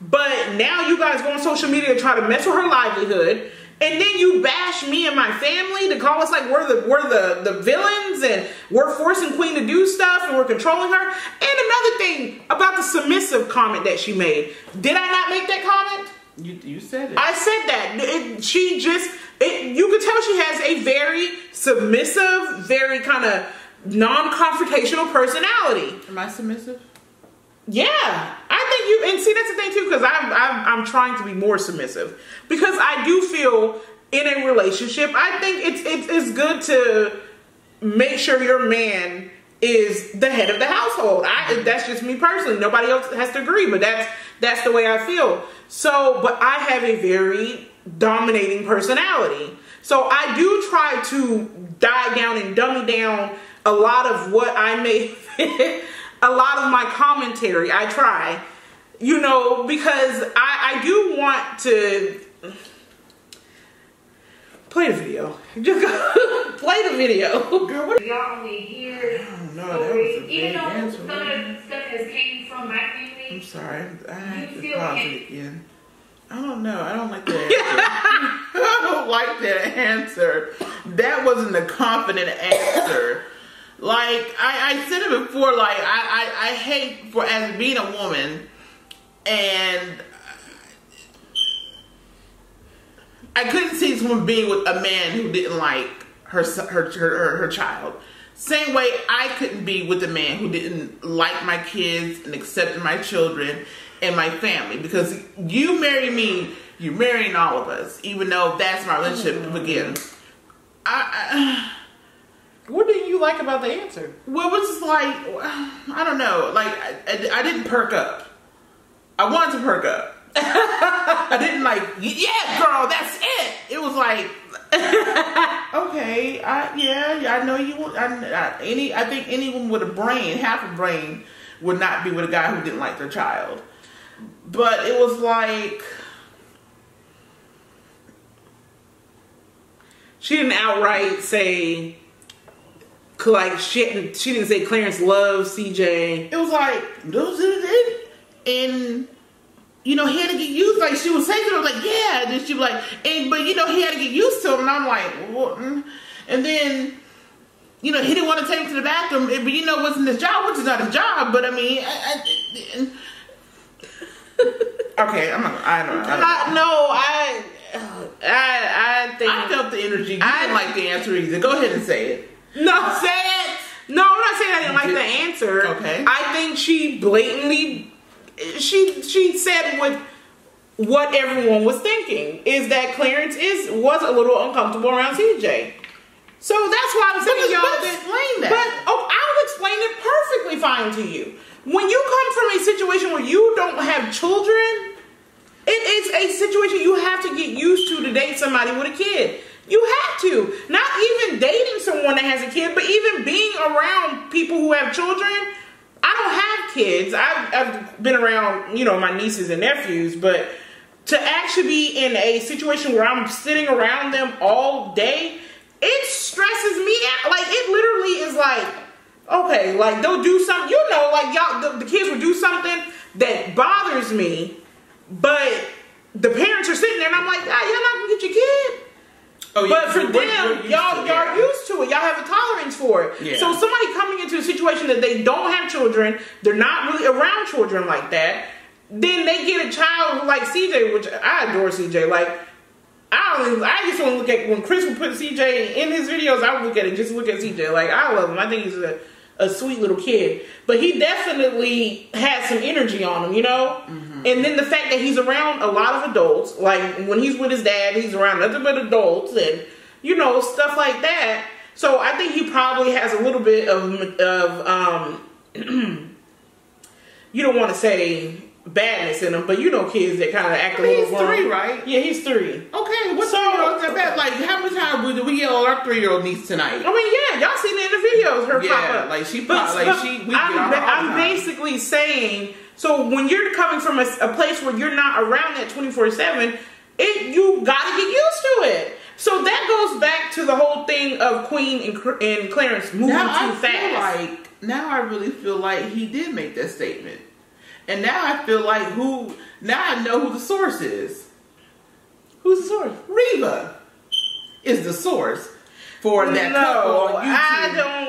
but now you guys go on social media to try to mess with her livelihood. And then you bash me and my family to call us like we're the villains and we're forcing Queen to do stuff and we're controlling her. And another thing about the submissive comment that she made. Did I not make that comment? You said it. I said that. You could tell she has a very submissive, very kind of non-confrontational personality. Am I submissive? Yeah. I think you, and see, that's the thing too, because I'm trying to be more submissive, because I do feel in a relationship, I think it's good to make sure your man is the head of the household. That's just me personally. Nobody else has to agree, but that's the way I feel. So, but I have a very dominating personality. So I do try to die down and dummy down a lot of what I may, a lot of my commentary. I try, you know, because I do want to play the video. Just play the video. Girl, what? Y'all only hear. Oh no, that was a big even though answer. some of the stuff has came from my family. I'm sorry. I have to feel pause it. it again. I don't know. I don't like that answer. I don't like that answer. That wasn't a confident answer. Like, I said it before, like, I hate for, as being a woman, and I couldn't see this woman being with a man who didn't like her child. Same way I couldn't be with a man who didn't like my kids and accepted my children and my family. Because you marry me, you're marrying all of us, even though that's my relationship begins. What did you like about the answer? Well, it was just like, I don't know, like, I didn't perk up. I wanted to perk up. I didn't like, yeah, girl, that's it. It was like, okay, I know you want, I think anyone with a brain, half a brain, would not be with a guy who didn't like their child. But it was like, she didn't outright say, like, she didn't say Clarence loves CJ. it was like, and you know, he had to get used, like, she was saying to him, like, yeah, and then she was like, but you know, he had to get used to him, and I'm like, what? And then, you know, he didn't want to take him to the bathroom, but you know, it wasn't his job, which is not his job, but I mean, okay, I don't know. I think I felt the energy. You didn't like the answer either. Go ahead and say it. No, say it. No, I'm not saying I didn't like the answer. Okay. I think she blatantly, she said what everyone was thinking, is that Clarence was a little uncomfortable around CJ. So that's why I'm saying, y'all, explain that. But I'll explain it perfectly fine to you. When you come from a situation where you don't have children, it is a situation you have to get used to date somebody with a kid. You have to. Not even dating someone that has a kid, but even being around people who have children. I don't have kids. I've been around, you know, my nieces and nephews, but to actually be in a situation where I'm sitting around them all day, it stresses me out. Like, it literally is like, okay, like, they'll do something, you know, like, y'all, the kids will do something that bothers me, but the parents are sitting there and I'm like, ah, you're not gonna get your kid. Oh, yeah. But for them, y'all used to it. Y'all have a tolerance for it. Yeah. So somebody coming into a situation that they don't have children, they're not really around children like that, then they get a child like CJ, which I adore CJ. Like, I just want to look at, when Chris would put CJ in his videos, I would look at it, just look at CJ. Like, I love him. I think he's a sweet little kid. But he definitely has some energy on him, you know? Mm-hmm. And then the fact that he's around a lot of adults, like when he's with his dad, he's around nothing but adults and, you know, stuff like that. So I think he probably has a little bit of you don't want to say badness in him, but you know, kids that kind of act a little wrong. He's 3, right? Yeah, he's 3. Okay, what's that? Like, how many times did we yell at our 3-year-old niece tonight? I mean, yeah, y'all seen it in the videos, her pop up. Like, she pop, I'm basically saying, so when you're coming from a place where you're not around that 24/7, you gotta get used to it. So that goes back to the whole thing of Queen and Clarence moving too fast. Now I really feel like he did make that statement. And now I feel like now I know who the source is. Who's the source? Reva is the source for that couple on YouTube.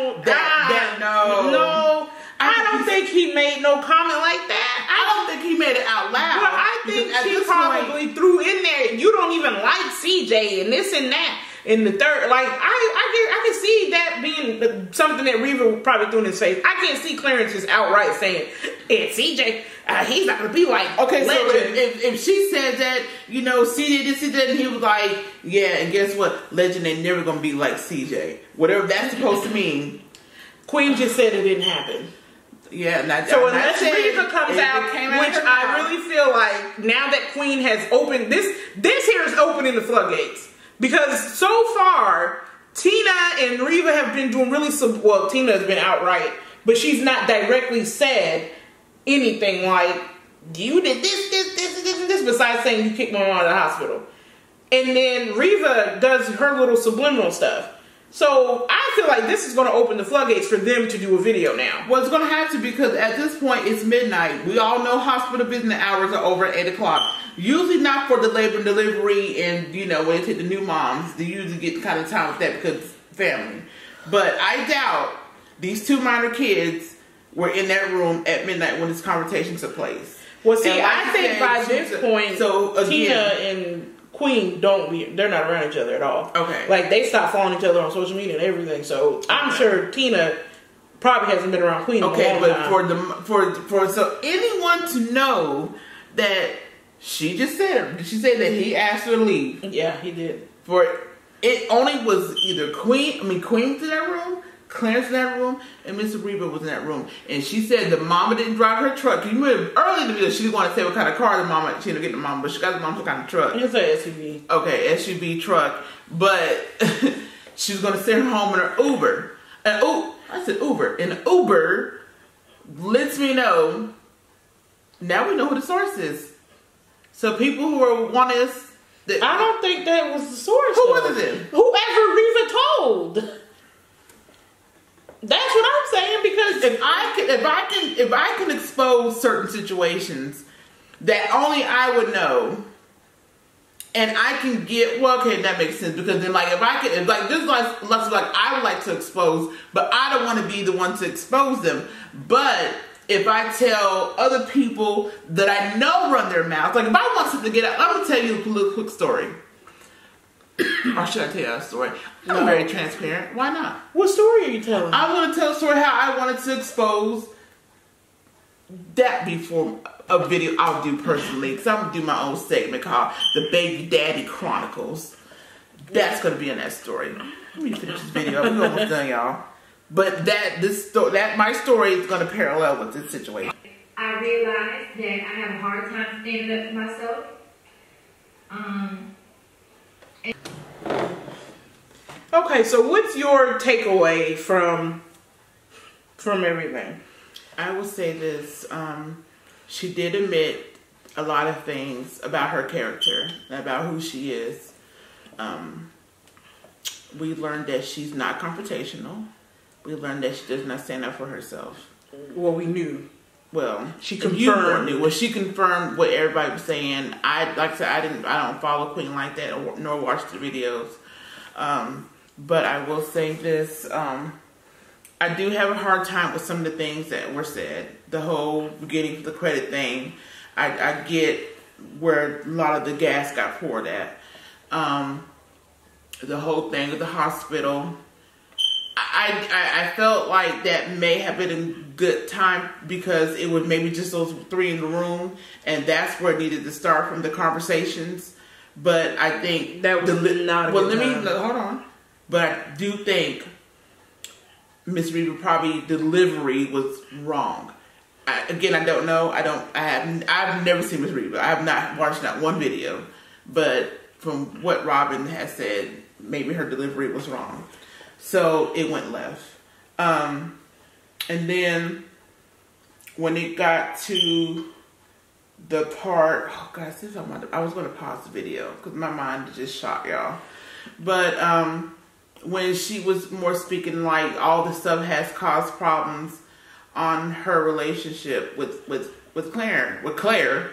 I don't think he made no comment like that. I don't think he made it out loud. But I think she probably threw in there, you don't even like CJ and this and that. And the third, like, I can see that being something that Reva probably threw in his face. I can't see Clarence just outright saying, and CJ, he's not going to be like okay, Legend. So if she said that, you know, CJ this, CJ, and he was like, yeah, and guess what? Legend ain't never going to be like CJ. Whatever that's supposed to mean. Queen just said it didn't happen. Yeah, so unless Reva comes out, which I really feel like now that Queen has opened this here is opening the floodgates, because so far Tina and Reva have been doing really well. Tina has been outright, but she's not directly said anything like you did this besides saying you kicked my mom out of the hospital, and then Reva does her little subliminal stuff. So I feel like this is going to open the floodgates for them to do a video now. Well, it's going to have to, because at this point it's midnight. We all know hospital business hours are over at 8 o'clock. Usually not for the labor and delivery and, you know, when they take the new moms. They usually get kind of time with that because it's family. But I doubt these two minor kids were in that room at midnight when this conversation took place. Well, see, I think by this point, so again, Tina and Queen they're not around each other at all. Okay. Like, they stopped following each other on social media and everything. So I'm sure Tina probably hasn't been around Queen in a long time. for so anyone to know that she just said, did she say that he asked her to leave? Yeah, he did. For it only was either Queen was in that room, Clarence in that room, and Mr. Reba was in that room. And she said the mama didn't drive her truck. You remember early in the video, she didn't want to say what kind of car the mama, she didn't get the mama, but she got the mama some kind of truck. It's an SUV. Okay, SUV truck. But she was going to send her home in her Uber. And I said Uber. And Uber lets me know, now we know who the source is. So people who are wanting us. I don't think that was the source. Who was it? Whoever Reva told. That's what I'm saying, because if I can expose certain situations that only I would know, and I can get, well, okay, that makes sense, because then, like, if I could, like, there's lots of, like, I would like to expose, but I don't want to be the one to expose them. But if I tell other people that I know run their mouths, like, if I want something to get out, I'm gonna tell you a little quick story. Or should I tell you a story? I'm very transparent. Why not? What story are you telling? I want to tell a story how I wanted to expose that before a video I'll do personally. Because I'm going to do my own segment called The Baby Daddy Chronicles. That's going to be in that story. Let me finish this video. We're almost done, y'all. But my story is going to parallel with this situation. I realized that I have a hard time standing up for myself. Okay, so what's your takeaway from everything? I will say this. She did admit a lot of things about her character, about who she is. We learned that she's not confrontational. We learned that she does not stand up for herself. Well, we knew. Well, she confirmed. Well, she confirmed what everybody was saying. Like I said, I don't follow Queen like that, nor watch the videos. But I will say this, I do have a hard time with some of the things that were said. The whole getting the credit thing, I get where a lot of the gas got poured at. The whole thing with the hospital, I felt like that may have been a good time because it was maybe just those three in the room, and that's where it needed to start from the conversations. But I think that was not a good time. Hold on. But I do think Miss Reba probably delivery was wrong. I don't know. I've never seen Miss Reba. I have not watched not one video. But from what Robin has said, maybe her delivery was wrong. So it went left. And then when it got to the part, oh gosh, I was going to pause the video because my mind just shot, y'all. But when she was more speaking like all this stuff has caused problems on her relationship with Claire,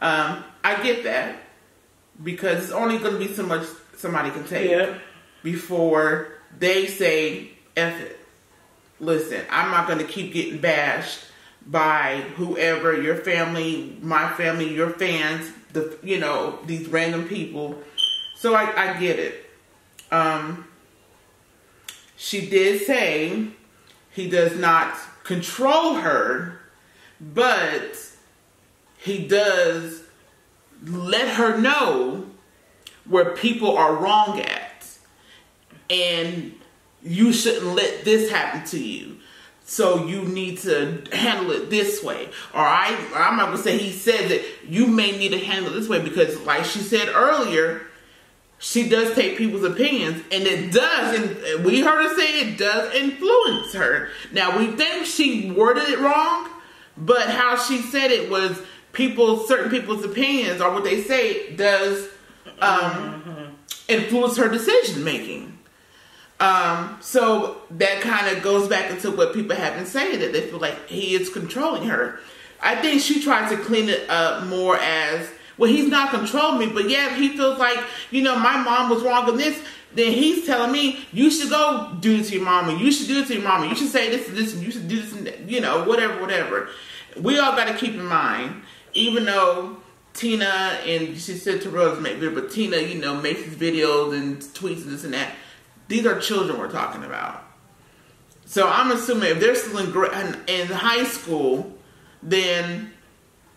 I get that because it's only going to be so much somebody can take before they say, F it. Listen, I'm not going to keep getting bashed by whoever, your family, my family, your fans, these random people. So I get it. she did say he does not control her, but he does let her know where people are wrong at, and you shouldn't let this happen to you. So you need to handle it this way. Or I'm not going to say he said that you may need to handle it this way, because like she said earlier, she does take people's opinions, and it does, and we heard her say it does influence her. Now, we think she worded it wrong, but how she said it was certain people's opinions, or what they say, does influence her decision making. So that kind of goes back into what people have been saying, that they feel like he is controlling her. I think she tries to clean it up more as, well, he's not controlling me, but yeah, he feels like, my mom was wrong in this, then he's telling me, you should go do this to your mama, you should do this to your mama, you should say this and this, and you should do this and that, whatever. We all got to keep in mind, even though Tina, and she said Terrell's make videos, but Tina, makes these videos and tweets and this and that. These are children we're talking about. So I'm assuming if they're still in high school, then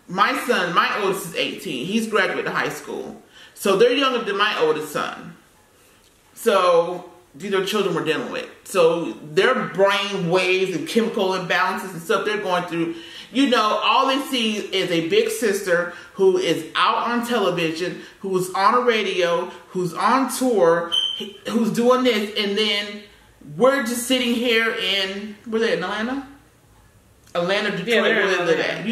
my oldest is 18. He's graduated high school. So they're younger than my oldest son. So these are children we're dealing with. So their brain waves and chemical imbalances and stuff they're going through, all they see is a big sister who is out on television, who's on a radio, who's on tour, who's doing this, and then we're just sitting here in, were they in Atlanta? Atlanta, Detroit, where they live at,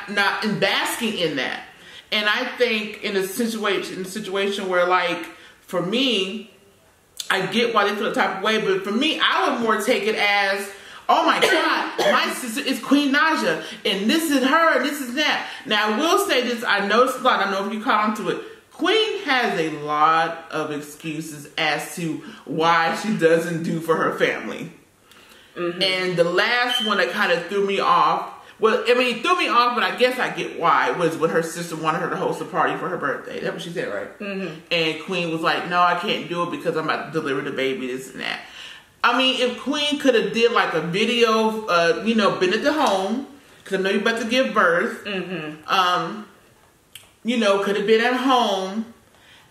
not in basking in that. And I think in a situation where, like, for me, I get why they feel the type of way, but for me, I would more take it as, oh my God, my sister is Queen Naija, and this is her, and this is that. Now, I will say this, I noticed a lot, I don't know if you caught on to it, Queen has a lot of excuses as to why she doesn't do for her family. Mm-hmm. And the last one that kind of threw me off, it threw me off, but I guess I get why, was when her sister wanted her to host a party for her birthday. That's what she said, right? Mm-hmm. And Queen was like, no, I can't do it because I'm about to deliver the baby, this and that. I mean, if Queen could have did like a video, been at the home, because I know you're about to give birth, mm-hmm. Could have been at home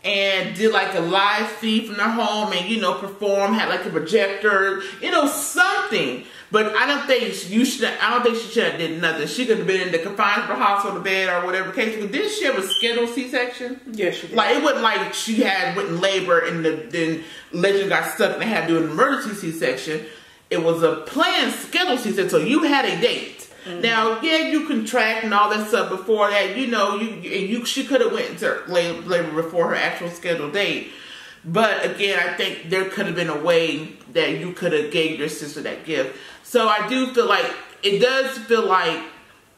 and did like a live feed from their home and, perform, had like a projector, something. But I don't think she should have did nothing. She could have been in the confined for hospital bed or whatever case. But didn't she have a scheduled C-section? Yes, she did. Like, it wasn't like she went in labor and then legend got stuck and they had to do an emergency C-section. It was a planned scheduled C-section, so you had a date. Mm-hmm. Now, yeah, you contract and all that stuff before that, she could have went into labor before her actual scheduled date. But again, I think there could have been a way that you could have gave your sister that gift. So I do feel like, it does feel like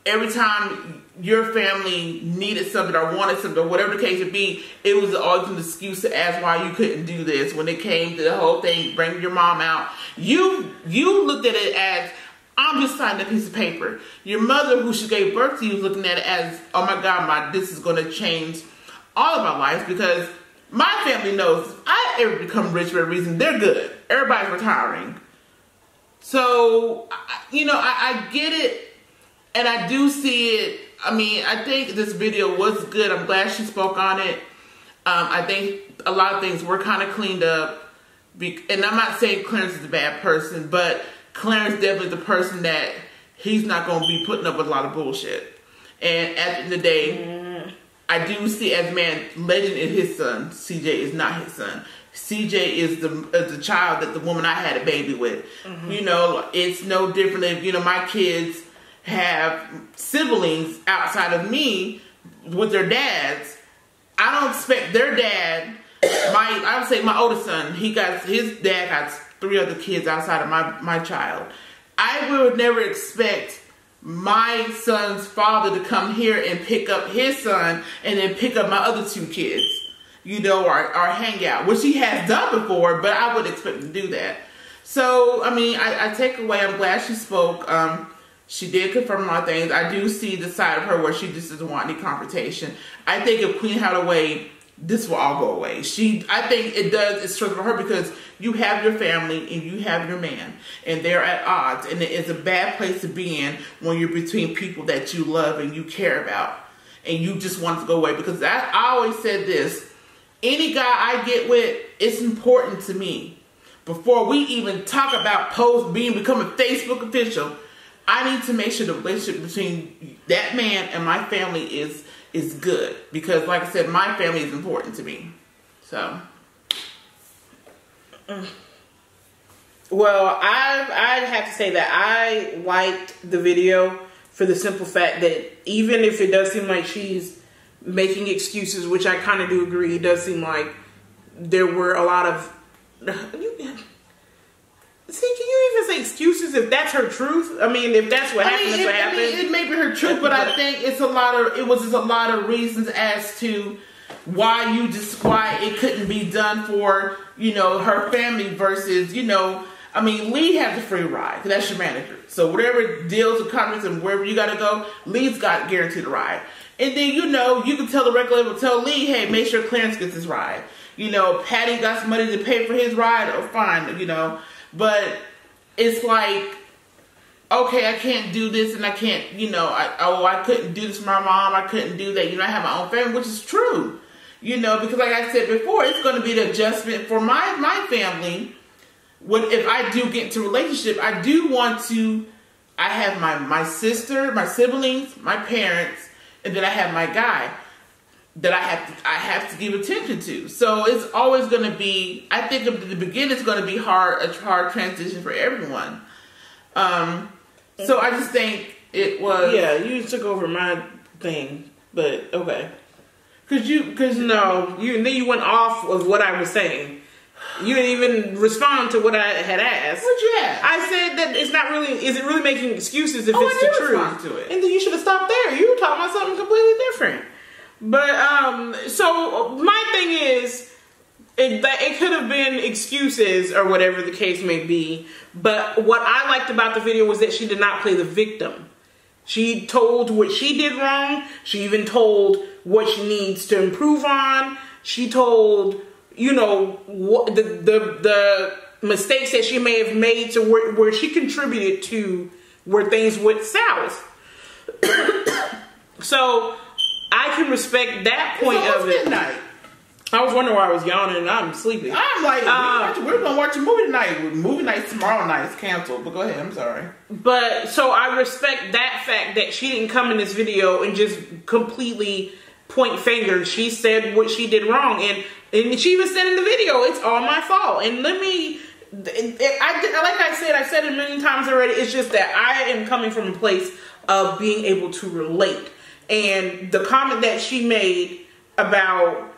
every time your family needed something or wanted something or whatever the case would be, it was always an excuse to ask why you couldn't do this. When it came to the whole thing, bring your mom out, you looked at it as, I'm just signing a piece of paper. Your mother, who she gave birth to you, was looking at it as, oh my God, this is going to change all of our lives, because my family knows if I ever become rich for a reason, they're good. Everybody's retiring. So, I get it, and I do see it. I mean, I think this video was good. I'm glad she spoke on it. I think a lot of things were kind of cleaned up. And I'm not saying Clarence is a bad person, but Clarence definitely the person that he's not going to be putting up with a lot of bullshit. And at the end of the day, I do see as man, Legend is his son. CJ is not his son. CJ is the child that the woman I had a baby with. Mm-hmm. It's no different if, my kids have siblings outside of me with their dads. I don't expect their dad, I would say my oldest son, his dad got 3 other kids outside of my child. I would never expect my son's father to come here and pick up his son and then pick up my other 2 kids, or hang out, which he has done before, but I would expect him to do that. So, I mean, I take away, I'm glad she spoke. She did confirm a lot of things. I do see the side of her where she just doesn't want any confrontation. I think if Queen had a way, this will all go away. I think it does. It's true for her because you have your family and you have your man, and they're at odds, and it is a bad place to be in when you're between people that you love and you care about, and you just want to go away. Because I always said this: any guy I get with, it's important to me. Before we even talk about becoming Facebook official, I need to make sure the relationship between that man and my family is good, because like I said, my family is important to me. So, well, I'd have to say that I liked the video for the simple fact that even if it does seem like she's making excuses, which I kind of do agree, it does seem like there were a lot of see, can you even say excuses if that's her truth? I mean, if that's what happened, that's what happened. It may be her truth, but I think it was just a lot of reasons as to why it couldn't be done for, her family versus, Lee has a free ride. That's your manager. So whatever deals with contracts and wherever you got to go, Lee's got guaranteed a ride. And then, you can tell the record label, tell Lee, hey, make sure Clarence gets his ride. Patty got some money to pay for his ride, or fine, But it's like, okay, I can't do this, and I can't, I couldn't do this for my mom. I couldn't do that. I have my own family, which is true. Because like I said before, it's going to be the adjustment for my family. If I do get into a relationship, I have my sister, my siblings, my parents, and then I have my guy that I have to give attention to. So it's always going to be, I think at the beginning it's going to be a hard transition for everyone. So I just think it was... Yeah, you took over my thing, but okay. Then you went off of what I was saying. You didn't even respond to what I had asked. What'd you ask? I said that is it really making excuses if it's the truth? Respond to it. And then you should have stopped there. You were talking about something completely different. But, so my thing is, it could have been excuses or whatever the case may be. But what I liked about the video was that she did not play the victim. She told what she did wrong. She even told what she needs to improve on. She told, what the mistakes that she may have made to where she contributed to where things went south. So I can respect that point of it. Midnight. I was wondering why I was yawning and I'm sleepy. I'm like, we're going to watch a movie tonight. Movie night tomorrow night is canceled. But go ahead, I'm sorry. But, so I respect that fact that she didn't come in this video and just completely point fingers. She said what she did wrong. And she even said in the video, it's all my fault. And like I said, I've said it a million times already. It's just that I am coming from a place of being able to relate. And the comment that she made about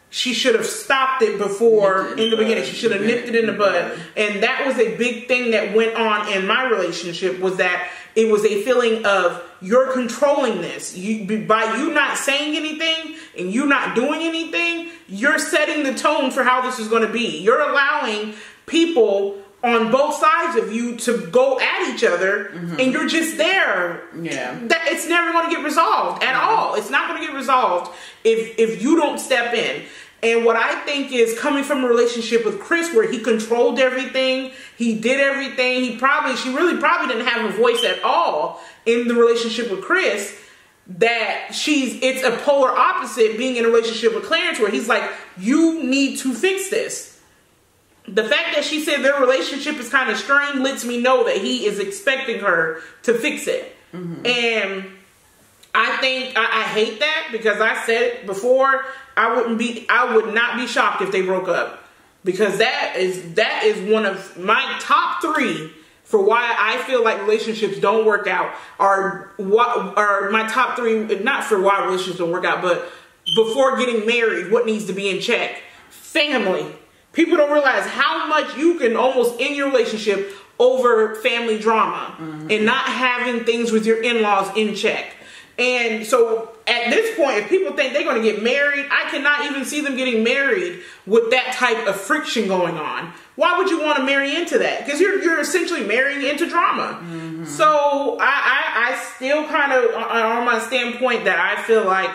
she should have stopped it before in the beginning. She should have nipped it in the bud. And that was a big thing that went on in my relationship, was that it was a feeling of you're controlling this. By you not saying anything and you not doing anything, you're setting the tone for how this is going to be. You're allowing people on both sides of you to go at each other, and you're just there. Yeah, it's never going to get resolved at all. It's not going to get resolved if you don't step in. And what I think is coming from a relationship with Chris where he controlled everything, he did everything, she really probably didn't have a voice at all in the relationship with Chris, that it's a polar opposite being in a relationship with Clarence where he's like, you need to fix this. The fact that she said their relationship is kind of strained lets me know that he is expecting her to fix it. And I think I hate that, because I said it before, I would not be shocked if they broke up, because that is one of my top 3 for why I feel like relationships don't work out, are my top 3, not for why relationships don't work out, but before getting married, what needs to be in check? Family. People don't realize how much you can almost end your relationship over family drama and not having things with your in-laws in check. And so at this point, if people think they're going to get married, I cannot even see them getting married with that type of friction going on. Why would you want to marry into that? Because you're essentially marrying into drama. So I still kind of on my standpoint that I feel like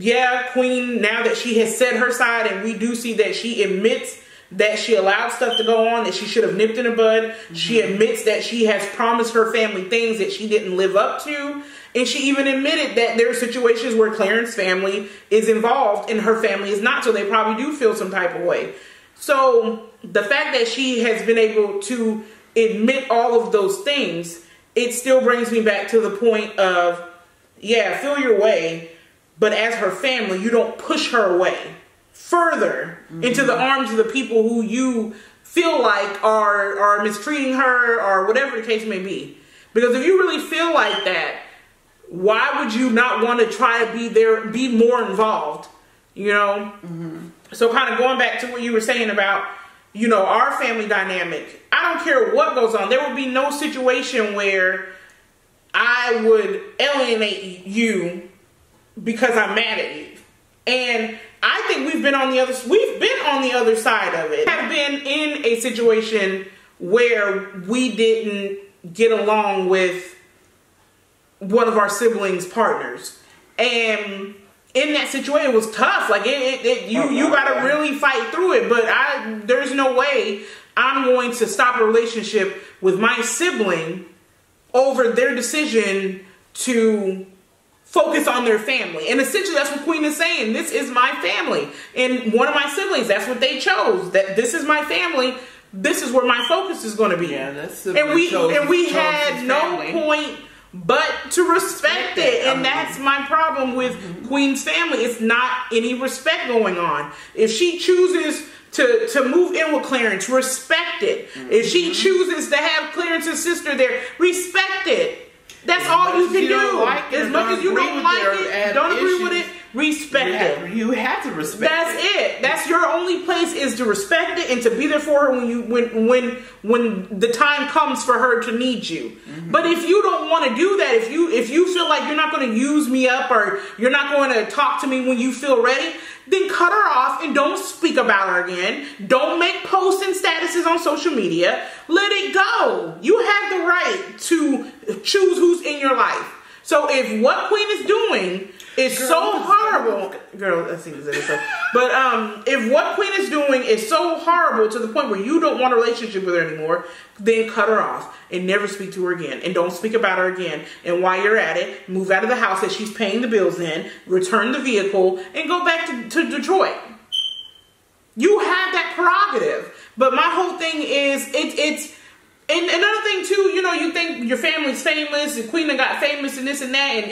yeah, Queen, now that she has set her side, and we do see that she admits that she allowed stuff to go on that she should have nipped in the bud. Mm-hmm. She admits that she has promised her family things that she didn't live up to. And she even admitted that there are situations where Clarence's family is involved and her family is not. So they probably do feel some type of way. So the fact that she has been able to admit all of those things, it still brings me back to the point of, yeah, feel your way. But as her family, you don't push her away further into the arms of the people who you feel like are mistreating her or whatever the case may be. Because if you really feel like that, why would you not want to try to be there, be more involved, you know? Mm-hmm. So kind of going back to what you were saying about, you know, our family dynamic, I don't care what goes on. There will be no situation where I would alienate you because I'm mad at you. And I think we've been on the other side of it. Have been in a situation where we didn't get along with one of our siblings' partners, and in that situation it was tough. Like you gotta really fight through it. But there's no way I'm going to stop a relationship with my sibling over their decision to focus on their family. And essentially that's what Queen is saying. This is my family. And one of my siblings, that's what they chose. That this is my family. This is where my focus is going to be. Yeah, that's and we had no point but to respect it. And that's my problem with Queen's family. It's not any respect going on. If she chooses to move in with Clarence, respect it. If she chooses to have Clarence's sister there, respect it. That's all you can do. As much as you don't like it, don't agree with it, respect it. You have to respect it. That's it. That's your only place, is to respect it and to be there for her when the time comes for her to need you. Mm-hmm. But if you don't want to do that, if you feel like you're not going to use me up or you're not going to talk to me when you feel ready, then cut her off and don't speak about her again. Don't make posts and statuses on social media. Let it go. You have the right to choose who's in your life. So if what Queen is doing is so horrible, girl, I think it's so. But if what Queen is doing is so horrible to the point where you don't want a relationship with her anymore, then cut her off and never speak to her again, and don't speak about her again. And while you're at it, move out of the house that she's paying the bills in, return the vehicle, and go back to Detroit. You have that prerogative. But my whole thing is it's. And another thing too, you know, you think your family's famous, the Queen got famous and this and that,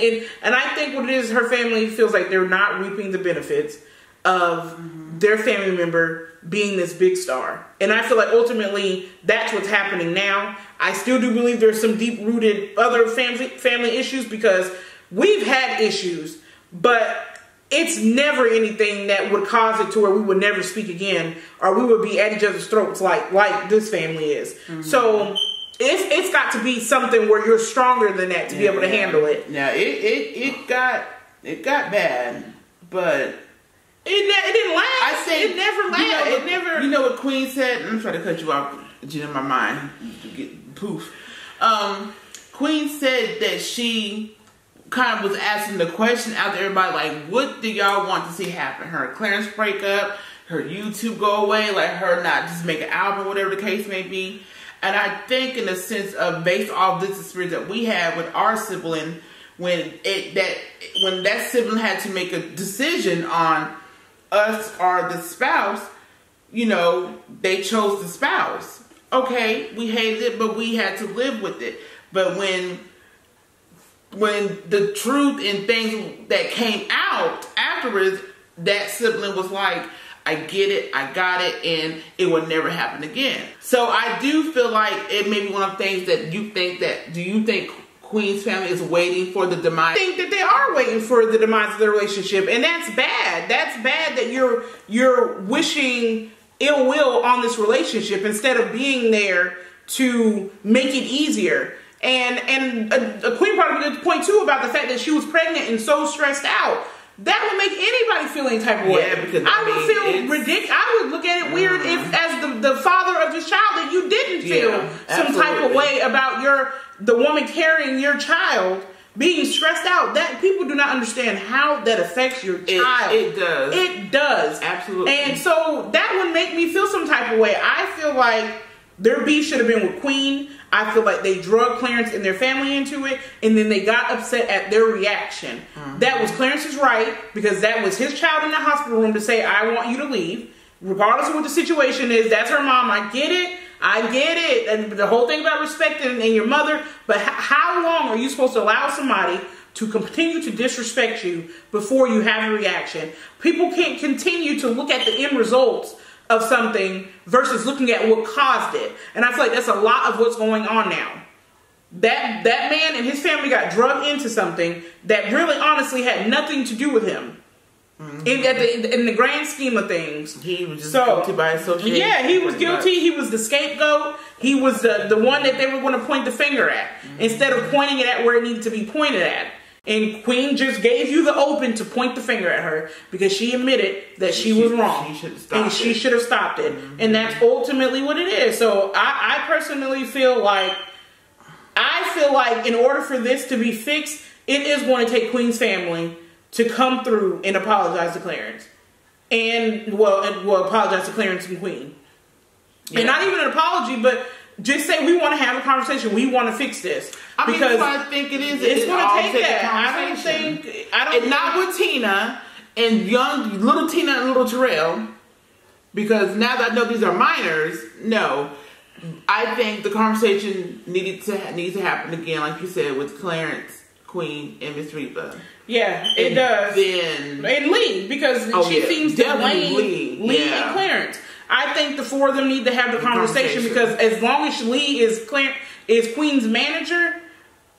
and I think what it is, her family feels like they're not reaping the benefits of their family member being this big star. And I feel like ultimately that's what's happening now. I still do believe there's some deep-rooted other family issues, because we've had issues, but it's never anything that would cause it to where we would never speak again, or we would be at each other's throats like this family is. Mm-hmm. So it's got to be something where you're stronger than that to be able to handle it. Yeah, it got bad, but it didn't last. I think it never lasted. You know, you know what Queen said? I'm trying to cut you off, in my mind to get poof. Queen said that she kind of was asking the question out to everybody, like, what do y'all want to see happen? Her Clarence break up, her YouTube go away, like her not just make an album, whatever the case may be. And I think in the sense of, based off this experience that we had with our sibling, when that sibling had to make a decision on us or the spouse, you know, they chose the spouse. Okay, we hated it, but we had to live with it. But when the truth and things that came out afterwards, that sibling was like, I get it, I got it, and it will never happen again. So I do feel like it may be one of the things that you think that, do you think Queen's family is waiting for the demise? I think that they are waiting for the demise of their relationship, and that's bad. That's bad that you're wishing ill will on this relationship instead of being there to make it easier. And a Queen brought up a good point too about the fact that she was pregnant and so stressed out. That would make anybody feel any type of way. Yeah, because I would feel ridiculous. I would look at it weird if, as the father of this child, that you didn't feel some type of way about the woman carrying your child, being stressed out, that people do not understand how that affects your child. It does. It does. Absolutely. And so that would make me feel some type of way. I feel like their beef should have been with Queen. I feel like they drug Clarence and their family into it, and then they got upset at their reaction. That was Clarence's right, because that was his child in the hospital room to say, I want you to leave. Regardless of what the situation is, that's her mom. I get it. And the whole thing about respecting and your mother, but how long are you supposed to allow somebody to continue to disrespect you before you have a reaction? People can't continue to look at the end results of something versus looking at what caused it. And I feel like that's a lot of what's going on now. That man and his family got drugged into something that really honestly had nothing to do with him. In the grand scheme of things, he was just guilty by association. Yeah, he was guilty. He was the scapegoat. He was the one that they were going to point the finger at instead of pointing it at where it needed to be pointed at. And Queen just gave you the open to point the finger at her because she admitted that she was wrong. She should have stopped it. And that's ultimately what it is. So I personally feel like in order for this to be fixed, it is going to take Queen's family to come through and apologize to Clarence. And apologize to Clarence and Queen. Yeah. And not even an apology, but just say we want to have a conversation. We want to fix this. Because that's what I think it is. It's going to take that. And not with Tina and little Tina and little Terrell, because now that I know these are minors, no. I think the conversation needs to happen again, like you said, with Clarence, Queen, and Miss Reba. Yeah, it does. And Lee, because she seems to blame Lee and Clarence. I think the four of them need to have the conversation because as long as Lee is Queen's manager,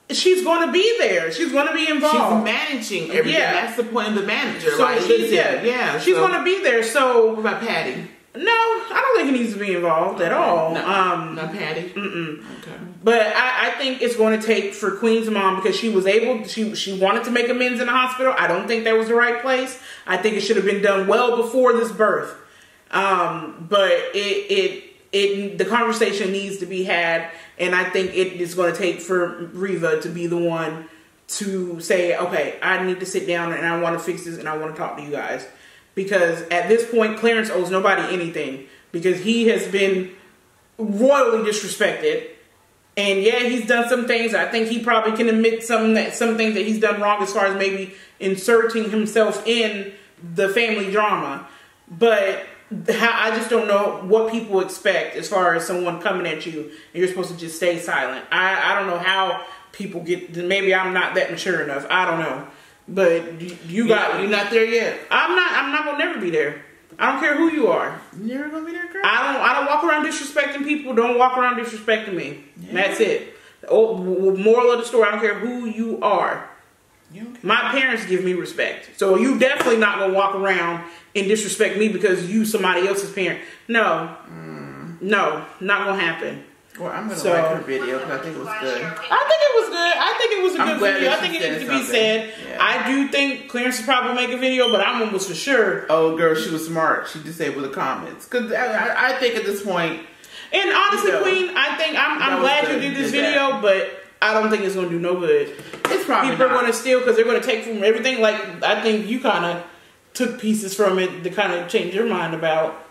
she's going to be there. She's going to be involved. She's managing everything. Yeah. That's the point of the manager. So she's going to be there. So what about Patty? No, I don't think he needs to be involved at all. Not Patty. Okay. But I think it's going to take for Queen's mom because she was able. She wanted to make amends in the hospital. I don't think that was the right place. I think it should have been done well before this birth. But the conversation needs to be had, and I think it is going to take for Reva to be the one to say, okay, I need to sit down and I want to fix this and I want to talk to you guys. Because at this point, Clarence owes nobody anything because he has been royally disrespected. And yeah, he's done some things. I think he probably can admit some things that he's done wrong as far as maybe inserting himself in the family drama. But I just don't know what people expect as far as someone coming at you and you're supposed to just stay silent. I don't know how people get. Maybe I'm not that mature enough. I don't know. But you're not there yet. I'm not gonna never be there. I don't care who you are. You're never gonna be there, girl. I don't walk around disrespecting people. Don't walk around disrespecting me. Yeah. That's it. Moral of the story, I don't care who you are. My parents give me respect. So you definitely not gonna walk around and disrespect me because you somebody else's parent. No. No, not gonna happen. Well, I'm going to like her video because I think it was good. I think it was good. I think it was a good video. I think it needs to be said. Yeah. I do think Clarence should probably make a video, but I'm almost for sure. Oh, girl, she was smart. She disabled the comments. Because I think at this point... And honestly, Queen, I think I'm glad you did this video, but I don't think it's going to do no good. It's probably People are going to steal because they're going to take from everything. Like, I think you kind of took pieces from it to kind of change your mind about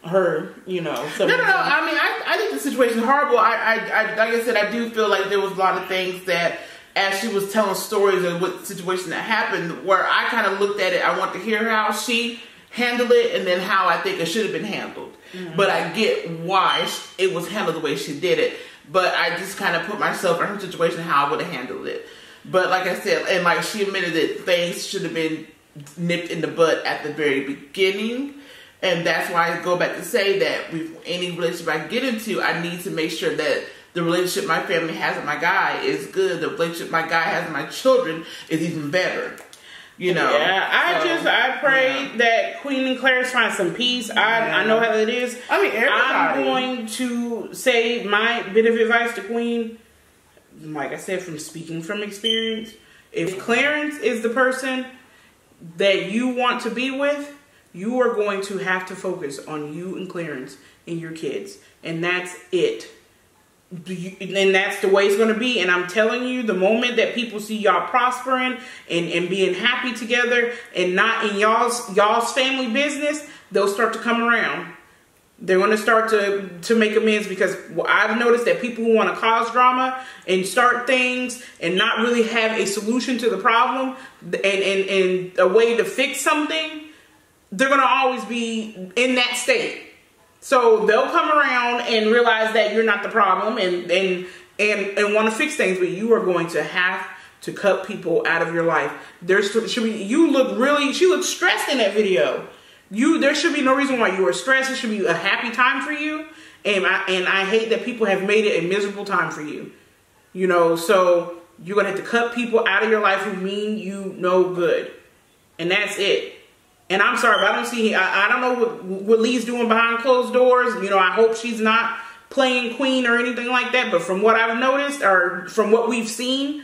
her, No. I mean, I think the situation is horrible. I like I said, I do feel like there was a lot of things that, as she was telling stories of what situation that happened, where I kind of looked at it. I want to hear how she handled it, and then how I think it should have been handled. Mm-hmm. But I get why it was handled the way she did it. But I just kind of put myself in her situation, how I would have handled it. But like I said, and like she admitted that things should have been nipped in the bud at the very beginning. And that's why I go back to say that with any relationship I get into, I need to make sure that the relationship my family has with my guy is good. The relationship my guy has with my children is even better. Yeah, I pray that Queen and Clarence find some peace. I know how it is. I mean, everybody. I'm going to say my bit of advice to Queen, like I said, from speaking from experience. If Clarence is the person that you want to be with, you are going to have to focus on you and Clarence and your kids. And that's it. And that's the way it's going to be. And I'm telling you, the moment that people see y'all prospering and being happy together and not in y'all's family business, they'll start to come around. They're going to start to make amends, because I've noticed that people who want to cause drama and start things and not really have a solution to the problem and a way to fix something, they're going to always be in that state. So they'll come around and realize that you're not the problem and want to fix things, but you are going to have to cut people out of your life. She looked stressed in that video. There should be no reason why you are stressed. It should be a happy time for you. And I hate that people have made it a miserable time for you. You know, so you're going to have to cut people out of your life who mean you no good. And that's it. And I'm sorry, but I don't know what Lee's doing behind closed doors. You know, I hope she's not playing queen or anything like that. But from what I've noticed, or from what we've seen,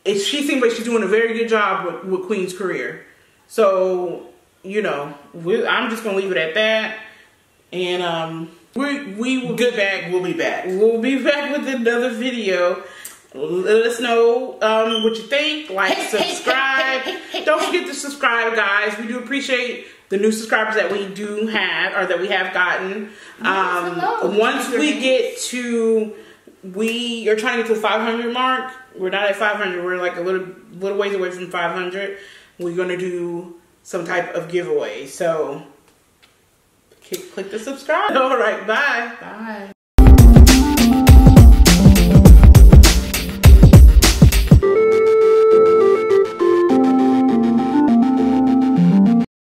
she seems like she's doing a very good job with Queen's career. So, you know, I'm just going to leave it at that. And we will get back. We'll be back. We'll be back with another video. Let us know what you think. Like, subscribe. Don't forget to subscribe, guys. We do appreciate the new subscribers that we do have, or that we have gotten. Once we get to, we are trying to get to the 500 mark. We're not at 500. We're like a little ways away from 500. We're going to do some type of giveaway. So click the subscribe. All right, bye. Bye.